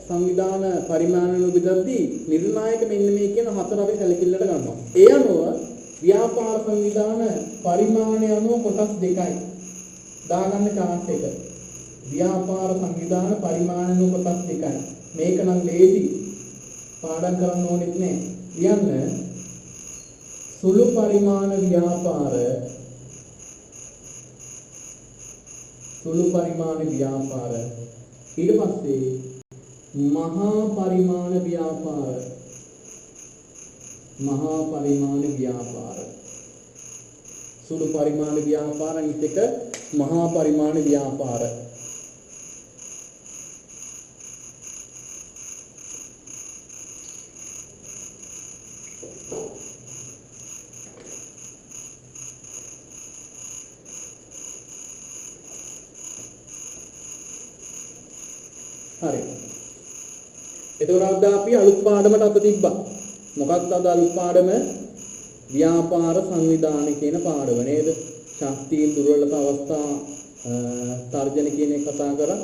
සංවිධාන පරිමාණන විදද්දී නිර්ණායක මෙන්න මේ කියන හතර අපි සැලකිල්ලට ගන්නවා. ඒ අනුව ව්‍යාපාර සංවිධාන පරිමාණය අනුව කොටස් දෙකයි. දාගන්න chance එක. ව්‍යාපාර සංවිධාන පරිමාණය අනුව කොටස් දෙකයි. මේක නම් ලේසි. පාඩම් කරන්න ඕනෙත් නෑ. කියන්න සුළු පරිමාණ ව්‍යාපාර සුළු පරිමාණ ව්‍යාපාර. ඊට පස්සේ මහා පරිමාණ ව්‍යාපාර. මහා පරිමාණ ව්‍යාපාර. සුළු පරිමාණ ව්‍යාපාර අනිත් එක මහා පරිමාණ ව්‍යාපාර. හරි. එතකොට අද අපි අලුත් පාඩමට අත තිබ්බා. මොකක්ද අද අලුත් පාඩම? ව්‍යාපාර සංවිධානය කියන පාඩම නේද? ශක්තියින් දුර්වලතා අවස්ථා තර්ජන කියන එක කතා කරා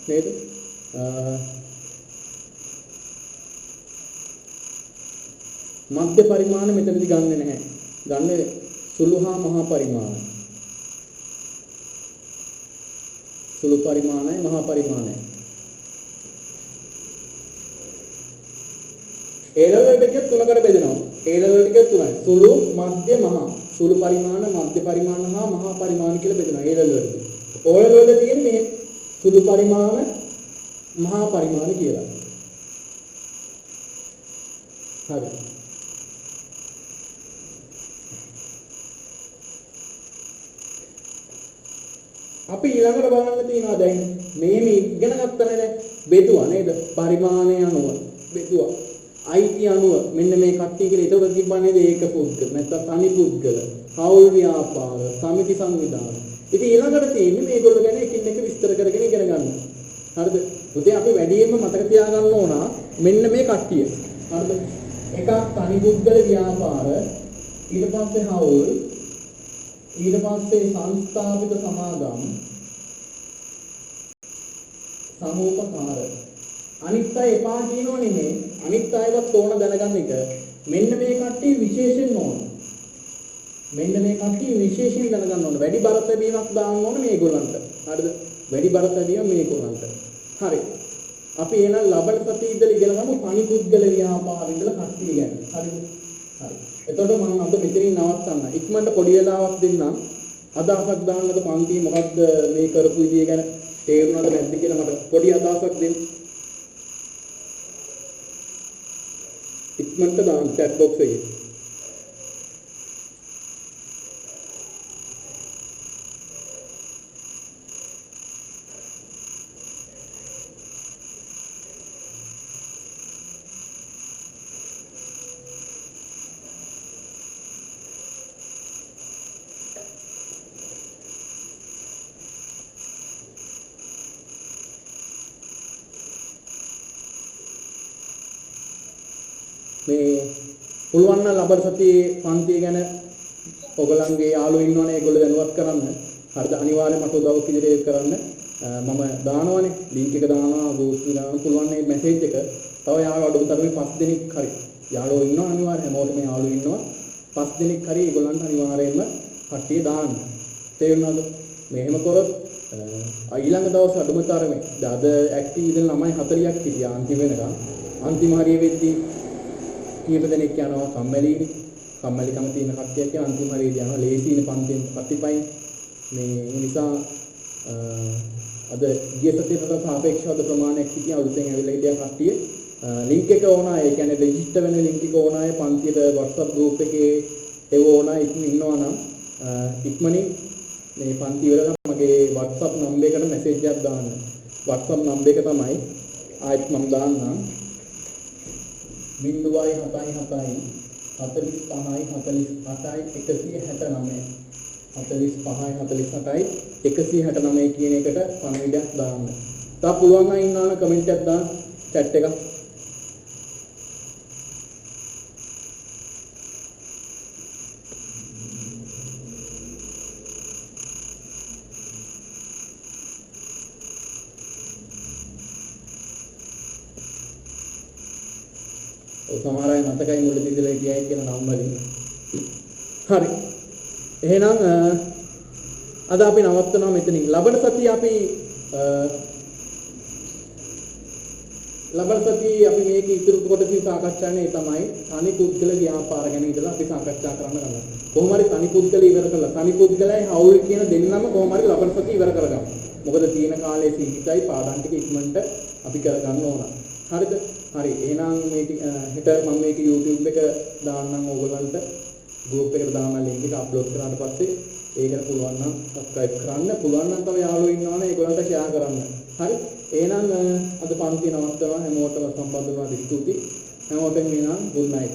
නේද? මධ්‍ය පරිමාණ මෙතනදි ගන්නෙ නැහැ. ගන්නේ සුළු හා මහා පරිමාණ. සුළු පරිමාණයි මහා පරිමාණයි. A level ටික තුනකට බෙදෙනවා. A level ටික තුනයි. සුළු, මධ්‍ය, මහා. සුළු පරිමාණ, මධ්‍ය පරිමාණ හා මහා පරිමාණ කියලා බෙදෙනවා A level වලට. O level වල තියෙන්නේ මේ සුළු පරිමාණ, මහා පරිමාණ කියලා. හරි. අපි ඊළඟට බලන්න තියෙනවා දැන් මේ ඉගෙන ගත්තනේ දැන් බෙදුවා නේද? පරිමාණය අනුව බෙදුවා. අයිති අනුව මෙන්න මේ කට්ටිය කියලා ඒක තිබ්බන්නේ ඒක පුද්ගල නැත්නම් තනි පුද්ගල කවුල් ව්‍යාපාර සමිති සංවිධාන. ඉතින් ඊළඟට තියෙන්නේ මේගොල්ලෝ ගැන එකින් එක විස්තර කරගෙන ඉගෙන ගන්න. හරිද? පුතේ අපි වැඩියෙන්ම මතක තියාගන්න ඕන මෙන්න මේ කට්ටිය. හරිද? එකක් තනි පුද්ගල ව්‍යාපාර, ඊට පස්සේ කවුල්, ඊට පස්සේ සංස්ථාපිත සමාගම්, සමූපකාර. අනිත් අය එපා කියනව නෙමෙයි. අනිත් අයවත් ඕන දැනගන්න එක. මෙන්න මේ කට්ටිය විශේෂයෙන් ඕන. මෙන්න මේ කට්ටිය විශේෂයෙන් දැනගන්න ඕන. වැඩි බර තැබීමක් දාන්න ඕන මේගොල්ලන්ට. හරිද? වැඩි බර තැබීම මේගොල්ලන්ට. හරි. අපි එහෙනම් ලබන සතියේ ඉඳලා ඉගෙන ගමු තනි පුද්ගල ව්‍යාපාර ඉඳලා කට්ටිය ගැන. හරිද? හරි. එතකොට මම අද මෙතනින් නවත්තන්න. ඉක්මනට පොඩි වෙලාවක් දෙන්නම්. අදහසක් දාන්නද පන්ති මොකද්ද මේ කරපු විදිය ගැන තේරුණාද නැද්ද කියලා මට පොඩි අදහසක් දෙන්න. ඉක්මනට දාන්න chat box එකේ. මේ පුළුවන් නම් ලබන සතියේ පන්තිය ගැන ඔයගලන්ගේ යාළුවෝ ඉන්නවනේ ඒගොල්ලෝ දැනුවත් කරන්න. හරිද? අනිවාර්යයෙන් මට උදව් පිළිරේ කරන්න. මම දානවනේ ලින්ක් එක දානවා ගෲප් එක දානවා. පුළුවන් මේ මැසේජ් එක. තව යාළුවෝ අඩුතරමේ 5 දෙනෙක් හරි. යාළුවෝ ඉන්නවා අනිවාර්යයෙන් හැමෝටම යාළුවෝ ඉන්නවා. 5 දෙනෙක් හරි ඒගොල්ලන්ට අනිවාර්යයෙන්ම කට්ටිය දාන්න. තේරුණාද? මෙහෙම කරොත් ඊළඟ දවස් අඩුතරමේ අද ඇක්ටිව් ඉඳන් ළමයි 40ක් හිටියා අන්තිම වෙනකන්. අන්තිම හරිය වෙද්දී කීප දෙනෙක් යනවා කම්මැලිනේ. කම්මැලිකම තියෙන කට්ටියක් අන්තිම හරියට යනවා. ලේසියිනේ පන්තිෙන් ප්‍රතිපයින්. මේ නිසා අද ගිය සතියට සාපේක්ෂව ප්‍රමාණයක් හිටිය අලුතෙන් ඇවිල්ලා හිටිය කට්ටිය ලින්ක් එක ඕන අය. ඒ කියන්නේ රෙජිස්ටර් වෙන ලින්ක් එක ඕන අය පන්තියට WhatsApp group එකේ ඒව ඕන අය ඉන්නවා නම් ඉක්මනින් මේ පන්ති වල මගේ WhatsApp number එකට මැසේජ් එකක් දාන්න. WhatsApp number එක තමයි ආයෙත් මම දාන්නම්. 0.77 45 48 169 45 48 169 කියන එකට පණිවිඩයක් දාන්න. තා පුළුවන් නම් ඉන්නවනම් කමෙන්ට් එකක් දාන්න chat එක. සමහර අය මතකයි මුලදී ඉඳලා කියයි කියන නම් වලින්. හරි. එහෙනම් අද අපි නවත්වනවා මෙතනින්. ලබන සතියේ අපි ලබන සතියේ අපි මේක ඉතුරු කොටසින් සාකච්ඡානේ තමයි තනි පුද්ගල ව්‍යාපාර ගැන ඉඳලා අපි සාකච්ඡා කරන්න ගන්නවා. කොහොම හරි තනි පුද්ගල ඉවර කළා. තනි පුද්ගලයි හවුල් කියන දෙන්නම කොහොම හරි ලබන සතිය ඉවර කරගමු. මොකද තියෙන කාලේ සීමිතයි පාඩම් ටික ඉක්මනට අපි කරගන්න ඕන. හරිද? හරි. එහෙනම් මේ හෙට මම මේක YouTube එක දාන්නම් ඕගොල්ලන්ට. group එකට දාන්න link එක upload කරාට පස්සේ ඒකට පුළුවන් නම් subscribe කරන්න. පුළුවන් නම් තව යාළුවෝ ඉන්නවනේ ඒගොල්ලන්ට share කරන්න. හරි. එහෙනම් අද පන්ති නවත්තනවා හැමෝටම සම්බන්ධ වුණාට ස්තුතියි. හැමෝටම good night.